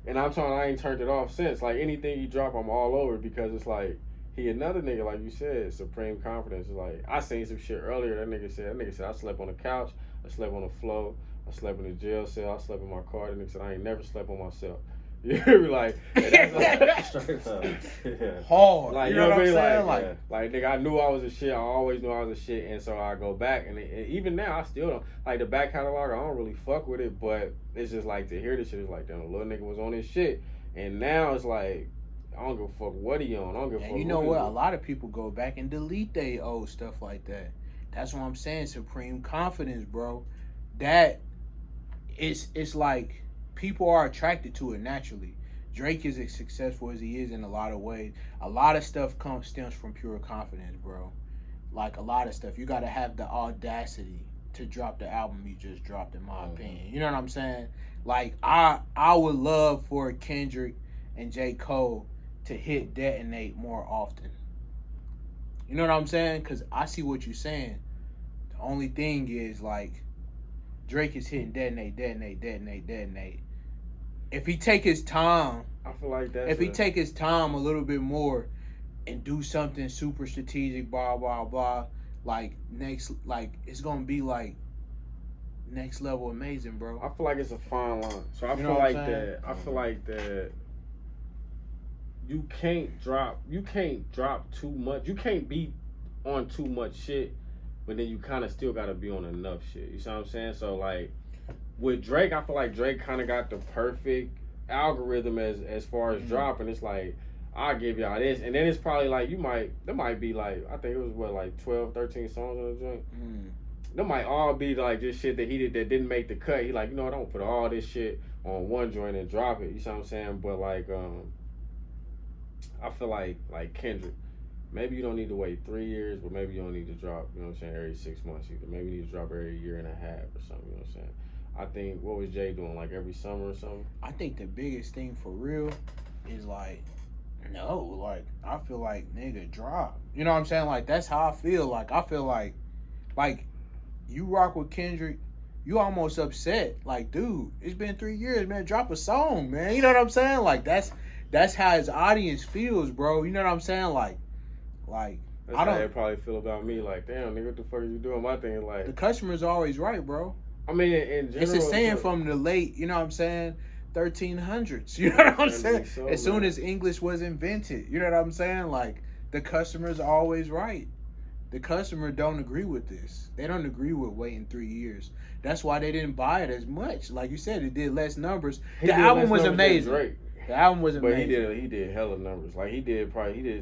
[SPEAKER 3] And I ain't turned it off since. Like, anything he drop, I'm all over because it's like, he another nigga, like you said, supreme confidence. Like, I seen some shit earlier. That nigga said, I slept on the couch, I slept on the floor, I slept in the jail cell, I slept in my car. That nigga said, I ain't never slept on myself. You hear me? Like, that's
[SPEAKER 2] straight up.
[SPEAKER 1] Hard.
[SPEAKER 3] Like, you know what I'm saying? Like, nigga, I knew I was a shit. I always knew I was a shit. And so I go back. And even now, I still don't. Like, the back catalog, I don't really fuck with it. But it's just like, to hear this shit, it's like, damn, the little nigga was on his shit. And now it's like, I don't give a fuck what he on. I don't give a fuck.
[SPEAKER 1] And you know what? A lot of people go back and delete their old stuff like that. That's what I'm saying. Supreme confidence, bro. That it's like, people are attracted to it naturally. Drake is as successful as he is in a lot of ways. A lot of stuff stems from pure confidence, bro. Like, a lot of stuff. You got to have the audacity to drop the album you just dropped, in my opinion. You know what I'm saying? Like, I would love for Kendrick and J. Cole to hit detonate more often. You know what I'm saying? Because I see what you're saying. The only thing is, like, Drake is hitting detonate. If he take his time,
[SPEAKER 3] I feel like that.
[SPEAKER 1] If he take his time a little bit more and do something super strategic, blah blah blah, it's gonna be like next level amazing, bro.
[SPEAKER 3] I feel like it's a fine line. So I feel like that. You can't drop too much. You can't be on too much shit, but then you kind of still gotta be on enough shit. You see what I'm saying? So, like, with Drake, I feel like Drake kind of got the perfect algorithm as far as dropping. It's like, I'll give y'all this, and then it's probably like, there might be like, I think it was like 12, 13 songs on the joint. There might all be like this shit that he did that didn't make the cut. He like, you know what, I don't put all this shit on one joint and drop it. You see what I'm saying? But like, I feel like Kendrick, maybe you don't need to wait 3 years, but maybe you don't need to drop, you know what I'm saying, every 6 months either. Maybe you need to drop every year and a half or something, you know what I'm saying? I think, what was Jay doing, like every summer or something?
[SPEAKER 1] I think the biggest thing for real is like, no, like, I feel like, nigga, drop. You know what I'm saying? Like, that's how I feel. Like, I feel like, you rock with Kendrick, you almost upset. Like, dude, it's been 3 years, man. Drop a song, man. You know what I'm saying? Like, that's how his audience feels, bro. You know what I'm saying? Like,
[SPEAKER 3] that's how they probably feel about me. Like, damn, nigga, what the fuck are you doing? My thing is like,
[SPEAKER 1] the customer's always right, bro.
[SPEAKER 3] I mean, in general,
[SPEAKER 1] it's a saying from the late, you know what I'm saying, 1300s. You know what I'm saying? So, as soon as English was invented, you know what I'm saying? Like, the customer's always right. The customer don't agree with this. They don't agree with waiting 3 years. That's why they didn't buy it as much. Like you said, it did less numbers. The album was amazing. The album was
[SPEAKER 3] But
[SPEAKER 1] amazing.
[SPEAKER 3] he did hella numbers. Like he did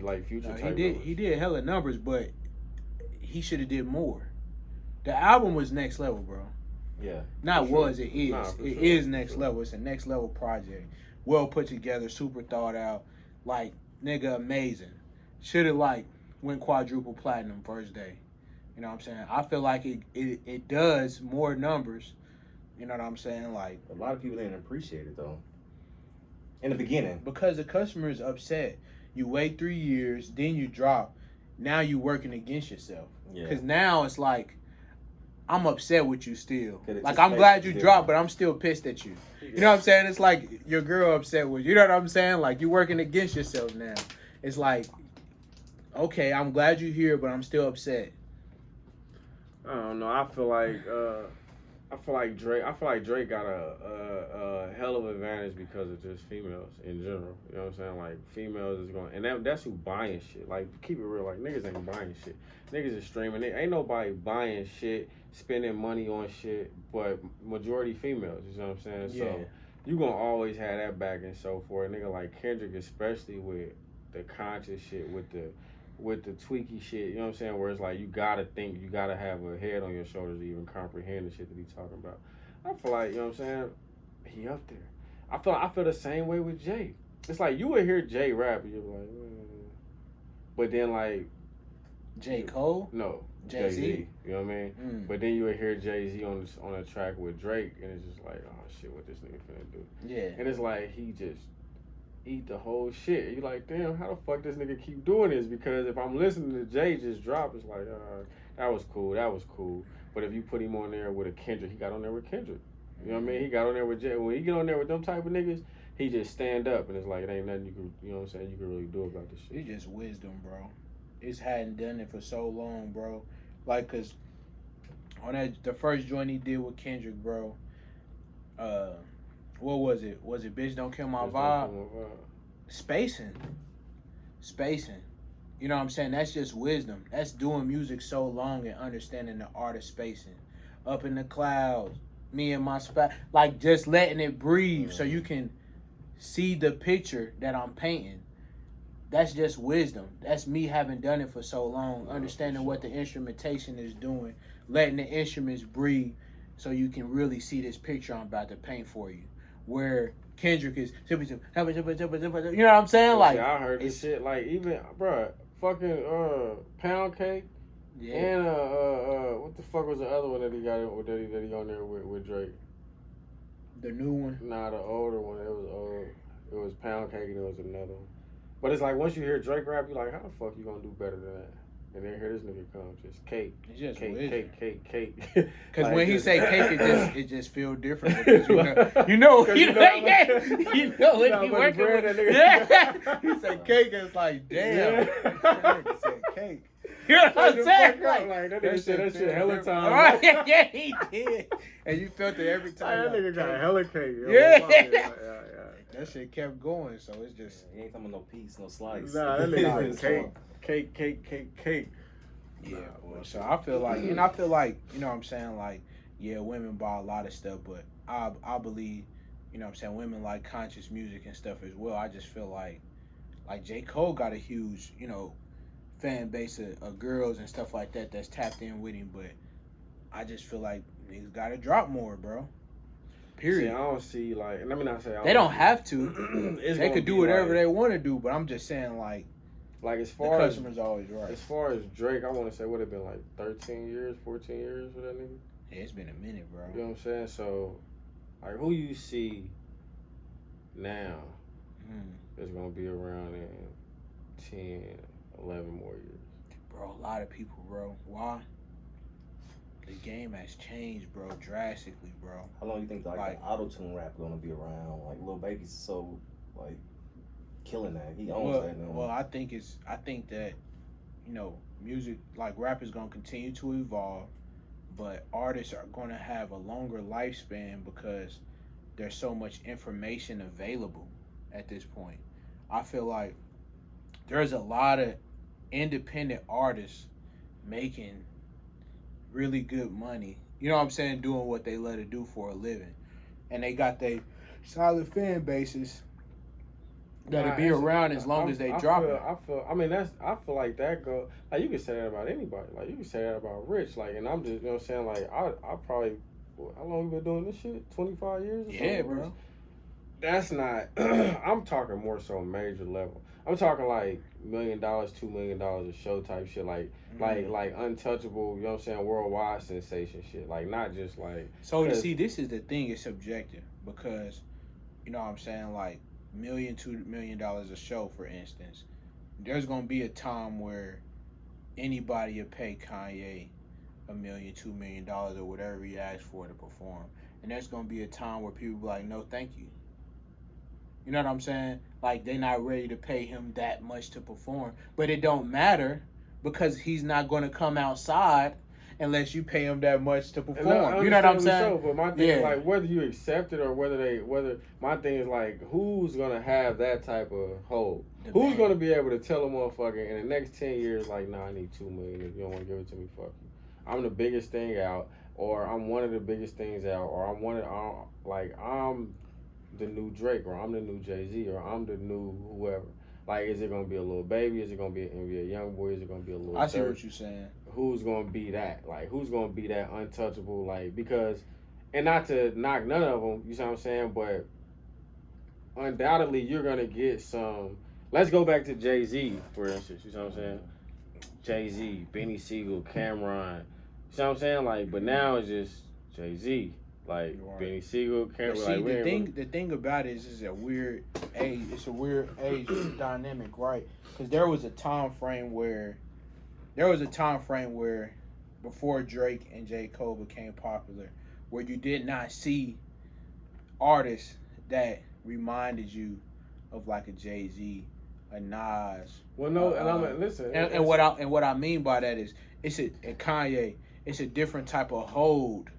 [SPEAKER 3] like Future
[SPEAKER 1] No,
[SPEAKER 3] type numbers.
[SPEAKER 1] he did hella numbers, but he should have did more. The album was next level, bro.
[SPEAKER 2] Yeah.
[SPEAKER 1] Not
[SPEAKER 3] For
[SPEAKER 1] was,
[SPEAKER 3] sure.
[SPEAKER 1] it is.
[SPEAKER 3] Nah, for
[SPEAKER 1] It
[SPEAKER 3] sure,
[SPEAKER 1] is
[SPEAKER 3] for
[SPEAKER 1] next
[SPEAKER 3] sure.
[SPEAKER 1] level. It's a next level project. Well put together, super thought out. Like, nigga, amazing. Should have, like, went quadruple platinum first day. You know what I'm saying? I feel like it does more numbers. You know what I'm saying? Like,
[SPEAKER 2] A lot of people didn't appreciate it though. In the beginning.
[SPEAKER 1] because the customer is upset. You wait 3 years, then you drop. Now you working against yourself.
[SPEAKER 2] Yeah.
[SPEAKER 1] Because now it's like, I'm upset with you still.
[SPEAKER 2] 'Cause
[SPEAKER 1] Like, I'm glad you
[SPEAKER 2] anticipation
[SPEAKER 1] dropped, but I'm still pissed at you. You know what I'm saying? It's like your girl upset with you. You know what I'm saying? Like, you working against yourself now. It's like, okay, I'm glad you're here, but I'm still upset.
[SPEAKER 3] I don't know. I feel like Drake got a hell of an advantage because of just females in general. You know what I'm saying? Like females is going, and that's who buying shit. Like keep it real. Like niggas ain't buying shit. Niggas is streaming. Ain't nobody buying shit, spending money on shit, but majority females. You know what I'm saying?
[SPEAKER 1] Yeah.
[SPEAKER 3] So you gonna always have that back and so forth. A nigga like Kendrick, especially with the conscious shit, with the tweaky shit, you know what I'm saying? Where it's like you gotta think, you gotta have a head on your shoulders to even comprehend the shit that he's talking about. I feel like, you know what I'm saying? He up there. I feel the same way with Jay. It's like you would hear Jay rap and you're like, but then like
[SPEAKER 1] J. Cole?
[SPEAKER 3] no,
[SPEAKER 1] Jay-Z?
[SPEAKER 3] Jay-Z, you know what I mean? But then you would hear Jay-Z on a track with Drake and it's just like, oh shit, what this nigga finna do?
[SPEAKER 1] Yeah.
[SPEAKER 3] And it's like he just eat the whole shit. You like, damn, how the fuck this nigga keep doing this? Because if I'm listening to Jay just drop, it's like, that was cool. But if you put him on there with a Kendrick, he got on there with Kendrick. You know what I mean? He got on there with Jay. When he get on there with them type of niggas, he just stand up and it's like, it ain't nothing you can, you know what I'm saying, you can really do about this shit.
[SPEAKER 1] It's just wisdom, bro. It's hadn't done it for so long, bro. Like, cause on the first joint he did with Kendrick, bro. What was it? Was it Bitch Don't Kill My Vibe? Spacing. You know what I'm saying? That's just wisdom. That's doing music so long and understanding the art of spacing. Up in the clouds, me and my spot, like just letting it breathe so you can see the picture that I'm painting. That's just wisdom. That's me having done it for so long, understanding what the instrumentation is doing, letting the instruments breathe so you can really see this picture I'm about to paint for you. Where Kendrick is, you know what I'm saying? Like,
[SPEAKER 3] I heard this shit, like, even, bruh, fucking, Pound Cake,
[SPEAKER 1] yeah.
[SPEAKER 3] and, what the fuck was the other one that he got, that he on there with Drake?
[SPEAKER 1] The new one?
[SPEAKER 3] Nah, the older one, it was Pound Cake and it was another one. But it's like, once you hear Drake rap, you're like, how the fuck you gonna do better than that? And then here this nigga come, just cake.
[SPEAKER 1] It's just
[SPEAKER 3] cake.
[SPEAKER 1] Because
[SPEAKER 3] like,
[SPEAKER 1] when he say cake, it just feel different. Because you know when he working with, yeah. He said cake, it's like, damn.
[SPEAKER 3] Yeah.
[SPEAKER 1] He said cake. You know what I'm saying?
[SPEAKER 3] Like that nigga said that shit hella time.
[SPEAKER 1] Right? Yeah, he did. And you felt it every time.
[SPEAKER 3] That nigga got hella cake. Yo.
[SPEAKER 1] Yeah.
[SPEAKER 3] Yeah.
[SPEAKER 1] That shit kept going, so it's just.
[SPEAKER 2] He ain't talking about no piece, no slice.
[SPEAKER 3] Nah, that nigga cake.
[SPEAKER 1] Yeah, boy. So I feel like, you know what I'm saying? Like, yeah, women buy a lot of stuff, but I believe, you know what I'm saying, women like conscious music and stuff as well. I just feel like J. Cole got a huge, you know, fan base of girls and stuff like that that's tapped in with him, but I just feel like niggas gotta drop more, bro. Period.
[SPEAKER 3] See, I don't see, like, let me not say
[SPEAKER 1] they don't have to. They could do whatever they want to do, but I'm just saying, like
[SPEAKER 3] as far
[SPEAKER 1] the
[SPEAKER 3] as
[SPEAKER 1] customer's always right.
[SPEAKER 3] As far as Drake, I want to say would have been like 13 years, 14 years with that nigga.
[SPEAKER 1] Yeah, it's been a minute, bro.
[SPEAKER 3] You know what I'm saying? So, like, who you see now is gonna be around in 10, 11 more years?
[SPEAKER 1] Bro, a lot of people, bro. Why? The game has changed, bro, drastically, bro.
[SPEAKER 2] How long you think like the auto-tune rap gonna be around? Like Lil Baby's so like killing that. He owns that now.
[SPEAKER 1] Well, I think that, you know, music, like rap is gonna continue to evolve, but artists are gonna have a longer lifespan because there's so much information available at this point. I feel like there's a lot of independent artists making really good money. You know what I'm saying? Doing what they let it do for a living. And they got their solid fan bases. That'll be around as long as they drop it.
[SPEAKER 3] I feel like that go like you can say that about anybody. Like you can say that about Rich. Like, and I'm just, you know what I'm saying, like I probably, how long you been doing this shit? 25 years or something?
[SPEAKER 1] Yeah, bro.
[SPEAKER 3] That's not I'm talking more so major level. I'm talking like $1 million, $2 million a show type shit, like like untouchable, you know what I'm saying, worldwide sensation shit. Like not just like.
[SPEAKER 1] So you see, this is the thing, it's subjective because, you know what I'm saying, like $1 million, $2 million a show, for instance. There's gonna be a time where anybody will pay Kanye $1 million, $2 million or whatever he asks for to perform. And there's gonna be a time where people be like, no, thank you. You know what I'm saying? Like, they're not ready to pay him that much to perform. But it don't matter because he's not going to come outside unless you pay him that much to perform. You know what I'm saying?
[SPEAKER 3] So, but my thing is, like, whether you accept it or whether my thing is, like, who's going to have that type of hold? Who's going to be able to tell a motherfucker in the next 10 years, like, nah, I need $2 million. If you don't want to give it to me, fuck you. I'm the biggest thing out, or I'm one of the biggest things out, or I'm the new Drake, or I'm the new Jay-Z, or I'm the new whoever. Like, is it gonna be a little baby? Is it gonna be an NBA young boy? Is it gonna be a little?
[SPEAKER 1] I see what you're saying.
[SPEAKER 3] Who's gonna be that? Like, who's gonna be that untouchable? Like, because, and not to knock none of them, you see what I'm saying, but undoubtedly you're gonna get some. Let's go back to Jay-Z, for instance. You see what I'm saying? Jay-Z, Benny Siegel, Cameron. You see what I'm saying? Like, but now it's just Jay-Z. Like Benny Siegel, Cameron.
[SPEAKER 1] See, like, the thing about it is a weird age. It's a weird age dynamic, right? Because there was a time frame where before Drake and J. Cole became popular, where you did not see artists that reminded you of like a Jay-Z, a Nas.
[SPEAKER 3] Well, no, and I'm listen.
[SPEAKER 1] And what I mean by that is and Kanye. It's a different type of hold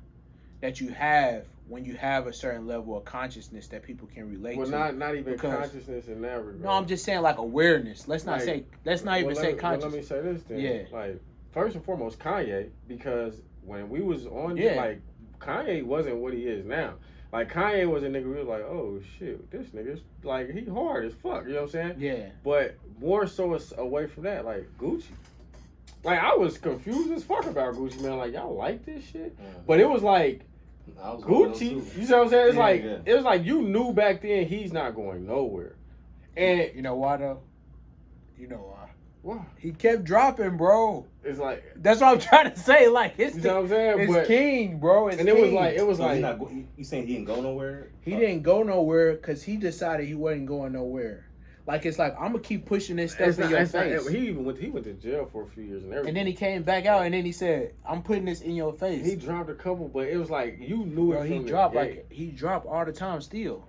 [SPEAKER 1] that you have when you have a certain level of consciousness that people can relate to.
[SPEAKER 3] Well, not even consciousness in that regard.
[SPEAKER 1] No, I'm just saying like awareness. Let's not even say consciousness.
[SPEAKER 3] Well, let me say this then.
[SPEAKER 1] Yeah.
[SPEAKER 3] Like, first and foremost, Kanye, because when we was on, like, Kanye wasn't what he is now. Like, Kanye was a nigga we was like, oh shit, this nigga's like, he hard as fuck. You know what I'm saying?
[SPEAKER 1] Yeah.
[SPEAKER 3] But more so away from that, like Gucci. Like, I was confused as fuck about Gucci, man. Like, y'all like this shit? But it was like, Gucci, you see what I'm saying? It's it was like you knew back then he's not going nowhere. And
[SPEAKER 1] you know why though? You know why?
[SPEAKER 3] Why?
[SPEAKER 1] He kept dropping, bro.
[SPEAKER 3] It's like,
[SPEAKER 1] that's what I'm trying to say. Like, it's,
[SPEAKER 3] you know what I'm saying?
[SPEAKER 1] It's king, bro. It's
[SPEAKER 2] and
[SPEAKER 1] king.
[SPEAKER 2] It was like you saying he didn't go nowhere?
[SPEAKER 1] He didn't go nowhere because he decided he wasn't going nowhere. Like, it's like, I'm gonna keep pushing this stuff in your face.
[SPEAKER 3] He went to jail for a few years and everything.
[SPEAKER 1] And then he came back out and then he said, I'm putting this in your face.
[SPEAKER 3] He dropped a couple, but it was like you knew it. Bro,
[SPEAKER 1] he dropped all the time still.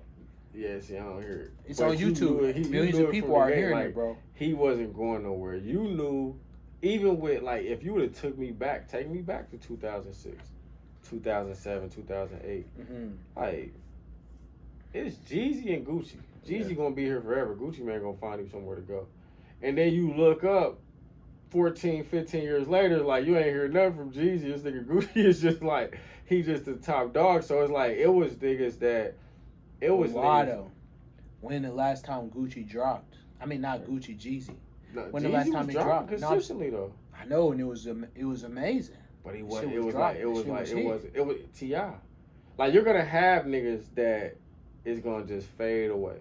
[SPEAKER 3] Yeah, see, I don't hear it.
[SPEAKER 1] It's on YouTube. Millions of people are hearing it, bro.
[SPEAKER 3] He wasn't going nowhere. You knew, even with, like, if you would have take me back to 2006, 2007, 2008. Like, it's Jeezy and Gucci. Jeezy gonna be here forever. Gucci man gonna find him somewhere to go. And then you look up 14, 15 years later, like, you ain't hear nothing from Jeezy. This nigga Gucci is just like, he just the top dog. So it's like, it was niggas that, it was
[SPEAKER 1] why though? When the last time Gucci dropped? I mean, not Gucci, Jeezy.
[SPEAKER 3] No,
[SPEAKER 1] when
[SPEAKER 3] Jeezy
[SPEAKER 1] the last time he dropped?
[SPEAKER 3] Consistently though.
[SPEAKER 1] I know, and it was amazing.
[SPEAKER 3] But it was T.I. Like, you're gonna have niggas that is gonna just fade away.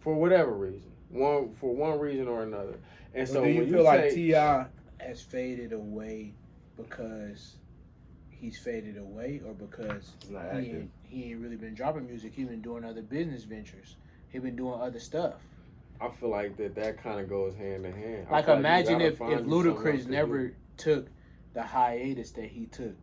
[SPEAKER 3] For whatever reason, for one reason or another, and so
[SPEAKER 1] do you feel like T.I. has faded away because he's faded away, or because he ain't really been dropping music? He been doing other business ventures. He been doing other stuff.
[SPEAKER 3] I feel like that kind of goes hand in hand.
[SPEAKER 1] Like, imagine if Ludacris never took the hiatus that he took.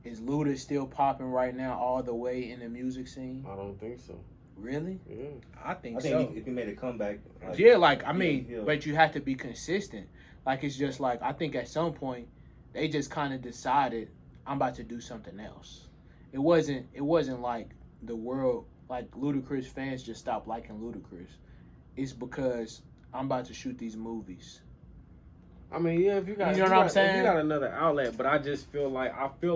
[SPEAKER 1] Is Luda still popping right now all the way in the music scene?
[SPEAKER 3] I don't think so.
[SPEAKER 1] Really?
[SPEAKER 3] Yeah.
[SPEAKER 1] I think
[SPEAKER 2] so. If he made a comeback.
[SPEAKER 1] But you have to be consistent. Like, it's just like, I think at some point, they just kind of decided, I'm about to do something else. It wasn't like the world, like Ludacris fans just stopped liking Ludacris. It's because I'm about to shoot these movies.
[SPEAKER 3] I mean, yeah, if you got,
[SPEAKER 1] you know what I'm saying?
[SPEAKER 3] If you got another outlet, but I feel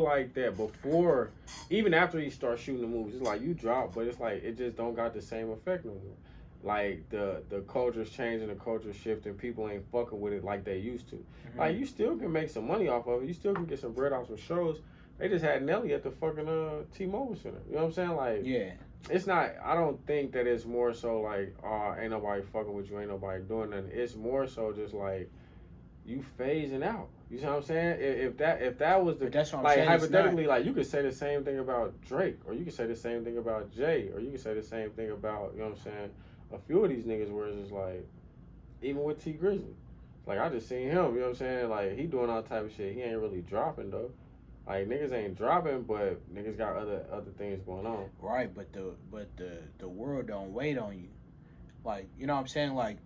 [SPEAKER 3] like that before, even after he starts shooting the movies, it's like you drop, but it's like it just don't got the same effect no more. like the culture's changing, the culture's shifting, people ain't fucking with it like they used to. Like you still can make some money off of it, you still can get some bread off some shows. They just had Nelly at the fucking T-Mobile Center. You know what I'm saying? Like,
[SPEAKER 1] Yeah.
[SPEAKER 3] it's not. I don't think that it's more so like, oh, ain't nobody fucking with you, ain't nobody doing nothing. It's more so just like you phasing out. You see what I'm saying? If that was the,
[SPEAKER 1] But that's what I'm
[SPEAKER 3] like
[SPEAKER 1] saying, it's
[SPEAKER 3] hypothetically,
[SPEAKER 1] not.
[SPEAKER 3] like you could say the same thing about Drake, or you could say the same thing about Jay, or you could say the same thing about, you know what I'm saying, a few of these niggas where it's just like, even with T Grizzly, like I just seen him. You know what I'm saying? Like he doing all type of shit. He ain't really dropping though. Like niggas ain't dropping, but niggas got other things going on.
[SPEAKER 1] Right, but the world don't wait on you. Like, you know what I'm saying? Like,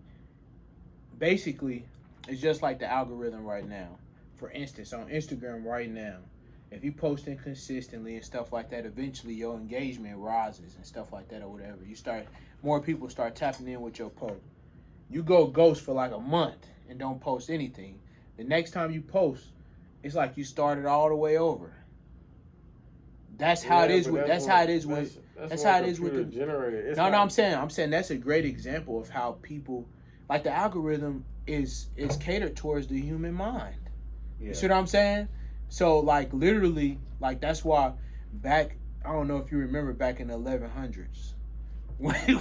[SPEAKER 1] basically, it's just like the algorithm right now. For instance, on Instagram right now, if you posting consistently and stuff like that, eventually your engagement rises and stuff like that or whatever. More people start tapping in with your post. You go ghost for like a month and don't post anything. The next time you post, it's like you started all the way over. That's how it is with. That's how it is with. That's how it is with the
[SPEAKER 3] generated.
[SPEAKER 1] No, I'm saying that's a great example of how people, like the algorithm is catered towards the human mind.
[SPEAKER 2] Yeah.
[SPEAKER 1] You see what I'm saying? So like literally, like that's why back, I don't know if you remember back in the 1100s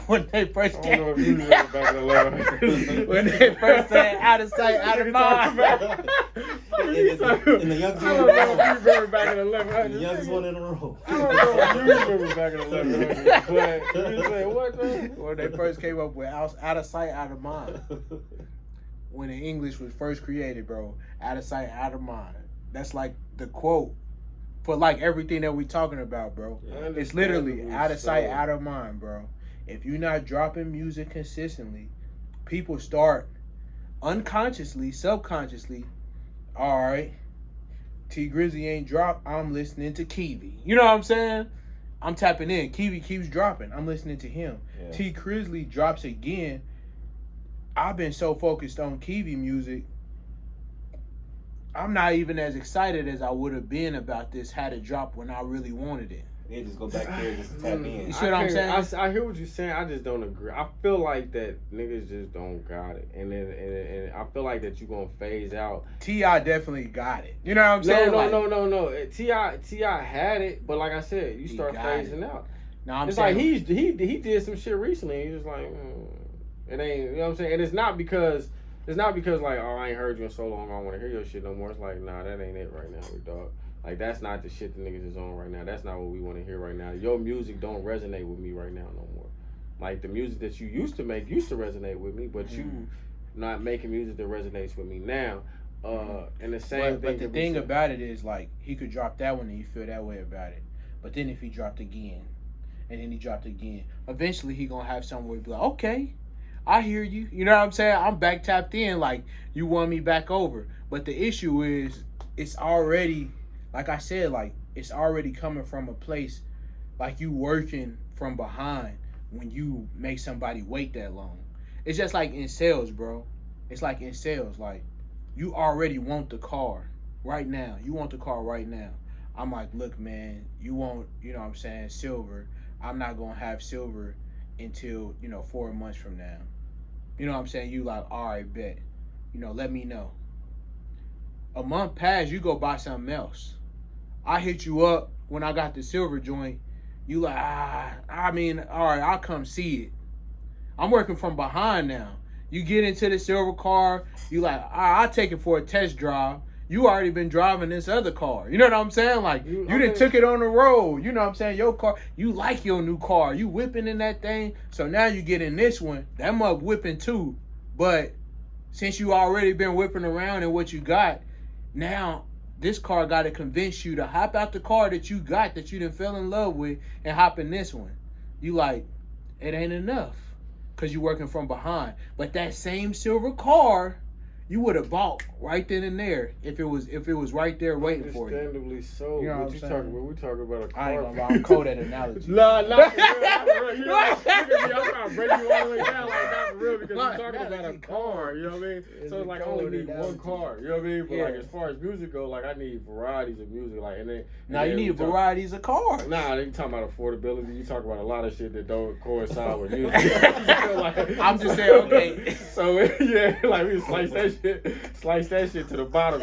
[SPEAKER 1] when they first came.
[SPEAKER 3] I don't know if you remember back in the 1100s.
[SPEAKER 1] When they first said out of sight, out of mind.
[SPEAKER 2] In the youngest
[SPEAKER 3] I
[SPEAKER 2] one
[SPEAKER 3] don't
[SPEAKER 2] in
[SPEAKER 3] know
[SPEAKER 2] a
[SPEAKER 3] if you remember back in the
[SPEAKER 2] row.
[SPEAKER 3] 1100s.
[SPEAKER 2] The youngest one in a row.
[SPEAKER 3] I don't know if you remember back in the 1100s. But you say what though?
[SPEAKER 1] When they first came up with out of sight, out of mind. When the English was first created, bro, out of sight, out of mind. That's like the quote for like everything that we talking about, bro. It's literally out of sight, out of mind, bro. If you're not dropping music consistently, people start unconsciously, subconsciously, all right, T Grizzly ain't dropped, I'm listening to Kevi. You know what I'm saying? I'm tapping in. Kevi keeps dropping. I'm listening to him.
[SPEAKER 2] Yeah.
[SPEAKER 1] T Grizzly drops again. I've been so focused on Kevi music, I'm not even as excited as I would have been about this had it dropped when I really wanted it.
[SPEAKER 2] They just go back there just to tap in.
[SPEAKER 1] You see what I'm saying?
[SPEAKER 3] I hear what you're saying. I just don't agree. I feel like that niggas just don't got it, and then and I feel like that you gonna phase out.
[SPEAKER 1] T.I. definitely got it. You know what I'm saying?
[SPEAKER 3] No. T.I. had it, but like I said, you start phasing out.
[SPEAKER 1] No, I'm
[SPEAKER 3] it's
[SPEAKER 1] saying
[SPEAKER 3] like he did some shit recently. He's just like, it ain't. You know what I'm saying? And it's not because like, oh, I ain't heard you in so long, I don't want to hear your shit no more. It's like, nah, that ain't it right now, dog. Like, that's not the shit the niggas is on right now. That's not what we want to hear right now. Your music don't resonate with me right now no more. Like, the music that you used to make used to resonate with me, but you not making music that resonates with me now. And the same thing.
[SPEAKER 1] But the thing about it is, like, he could drop that one and you feel that way about it. But then if he dropped again, and then he dropped again, eventually he gonna have somewhere to be like, okay, I hear you. You know what I'm saying? I'm back tapped in. Like, you won me back over. But the issue is, it's already, like I said, like, it's already coming from a place, like you working from behind when you make somebody wait that long. It's just like in sales, bro. It's like in sales. Like, you already want the car right now. You want the car right now. I'm like, look, man, you want, you know what I'm saying, silver. I'm not going to have silver until, 4 months from now. You know what I'm saying? You like, all right, bet. Let me know. A month passed, you go buy something else. I hit you up when I got the silver joint. You like, all right, I'll come see it. I'm working from behind now. You get into the silver car, you like, I'll take it for a test drive. You already been driving this other car. You know what I'm saying? Like, you done took it on the road. You know what I'm saying? Your car, you like your new car. You whipping in that thing. So now you get in this one. That mug whipping too. But since you already been whipping around in what you got, now this car got to convince you to hop out the car that you got, that you done fell in love with, and hop in this one. You like, it ain't enough because you working from behind. But that same silver car, you would have bought right then and there if it was right there waiting for you.
[SPEAKER 3] Understandably so.
[SPEAKER 1] You know
[SPEAKER 3] what you talking about? We talking about a car.
[SPEAKER 1] I ain't gonna lie, I'm cold at analogy.
[SPEAKER 3] Nah, not for real. Not for real. You know, look at me, I'm trying to break you all the way down, like not for real, because we're talking about a car. You know what I mean? So it's like I only need one car. You know what I mean? But like as far as music go, like I need varieties of music. Like and then
[SPEAKER 1] now you need varieties of cars.
[SPEAKER 3] Nah, they talking about affordability. You talk about a lot of shit that don't coincide with music.
[SPEAKER 1] I'm just saying, okay.
[SPEAKER 3] So yeah, like we slice that shit to the bottom.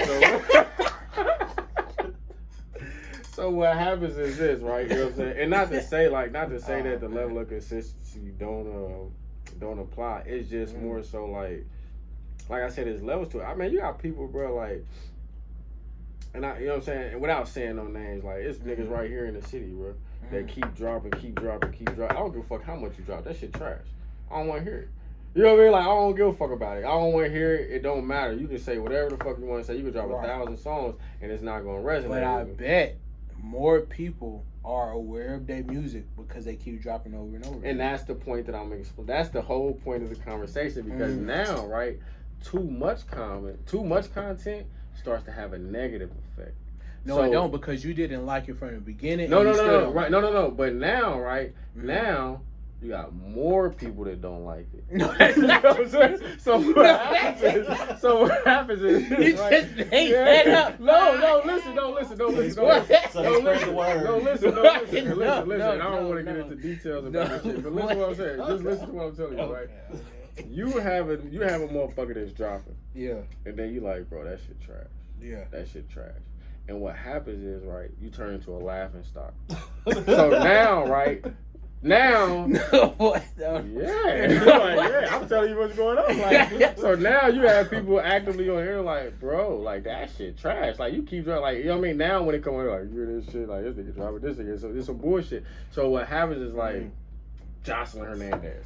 [SPEAKER 3] So what happens is this, right? You know what I'm saying? And not to say that the level of consistency don't apply. It's just more so like I said, there's levels to it. I mean, you got people, bro, like, and you know what I'm saying? And without saying no names, like, it's niggas right here in the city, bro, that keep dropping. I don't give a fuck how much you drop. That shit trash. I don't want to hear it. You know what I mean? Like, I don't give a fuck about it. I don't want to hear it. It don't matter. You can say whatever the fuck you want to say. You can drop 1,000 songs, and it's not going to resonate.
[SPEAKER 1] But I bet more people are aware of their music because they keep dropping over and over.
[SPEAKER 3] And that's the point that I'm explaining. That's the whole point of the conversation, because now, right, too much content starts to have a negative effect.
[SPEAKER 1] No,
[SPEAKER 3] so,
[SPEAKER 1] it don't, because you didn't like it from the beginning.
[SPEAKER 3] No. Right? No. But now, right now, you got more people that don't like it.
[SPEAKER 1] No,
[SPEAKER 3] you know what I'm saying? So what happens is
[SPEAKER 1] you
[SPEAKER 3] right?
[SPEAKER 1] just hate that up.
[SPEAKER 3] No, listen. Don't listen.
[SPEAKER 2] So they spread the word.
[SPEAKER 3] No, listen. I don't want to get into details about this shit, but listen to what I'm saying. Just listen to what I'm telling you, right? You have a motherfucker that's dropping.
[SPEAKER 1] Yeah.
[SPEAKER 3] And then you like, bro, that shit trash.
[SPEAKER 1] Yeah.
[SPEAKER 3] That shit trash. And what happens is, right, you turn into a laughing stock. So now, right, yeah, I'm telling you what's going on. Like, so now you have people actively on here like, bro, like that shit trash. Like you keep dropping, like, you know what I mean? Now when it comes like, you hear this shit, like this nigga dropping this nigga, so it's some bullshit. So what happens is like Jocelyn Hernandez.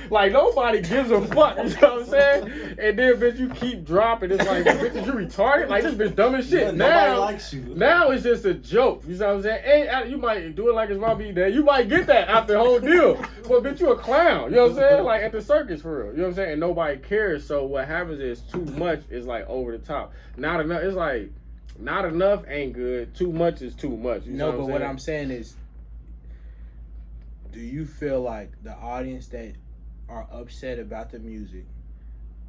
[SPEAKER 3] Like nobody gives a fuck, you know what I'm saying? And then bitch you keep dropping. It's like, bitch, is you retarded? Like this bitch dumb as shit.
[SPEAKER 2] Nobody likes you.
[SPEAKER 3] Now it's just a joke. You know what I'm saying? And you might do it like it's my B-Day. You might get that after the whole deal. But bitch, you a clown. You know what I'm saying? Like at the circus for real. You know what I'm saying? And nobody cares. So what happens is too much is like over the top. Not enough. It's like not enough ain't good. Too much is too much. You know
[SPEAKER 1] what I'm saying is, do you feel like the audience that are upset about the music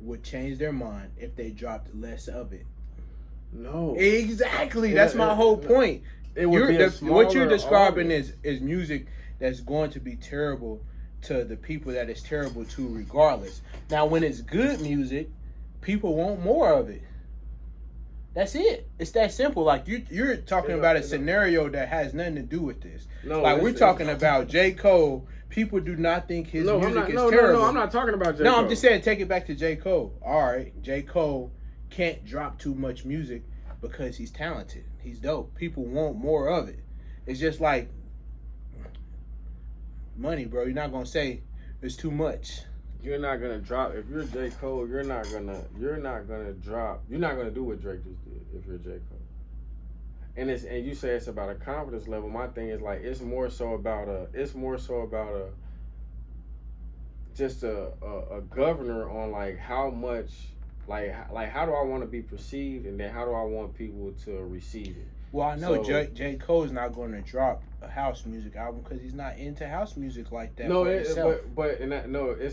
[SPEAKER 1] would change their mind if they dropped less of it?
[SPEAKER 3] No.
[SPEAKER 1] Exactly. That's my whole point.
[SPEAKER 3] It would be
[SPEAKER 1] what you're describing is music that's going to be terrible to the people that it's terrible to regardless. Now, when it's good music, people want more of it. That's it. It's that simple. Like you're talking about a scenario that has nothing to do with this.
[SPEAKER 3] No,
[SPEAKER 1] like we're talking about J. Cole. People do not think his music is terrible.
[SPEAKER 3] No, I'm not talking about J.
[SPEAKER 1] No,
[SPEAKER 3] Cole.
[SPEAKER 1] I'm just saying take it back to J. Cole. All right, J. Cole can't drop too much music because he's talented. He's dope. People want more of it. It's just like money, bro. You're not gonna say it's too much.
[SPEAKER 3] You're not gonna drop if you're J. Cole. You're not gonna drop. You're not gonna do what Drake just did if you're J. Cole. And you say it's about a confidence level. My thing is like it's more so about a governor on like how much like how do I want to be perceived, and then how do I want people to receive it.
[SPEAKER 1] Well, I know J. Cole's not going to drop a house music album because he's not into house music like that.
[SPEAKER 3] No, it's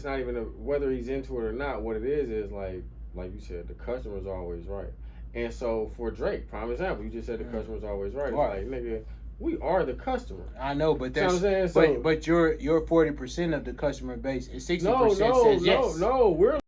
[SPEAKER 3] not even whether he's into it or not. What it is like you said, the customer's always right. And so for Drake, prime example, you just said the customer's always right. It's like, nigga, we are the customer.
[SPEAKER 1] I know, but that's
[SPEAKER 3] what I'm saying?
[SPEAKER 1] But you're 40% of the customer base, and 60% says yes.
[SPEAKER 3] No, we're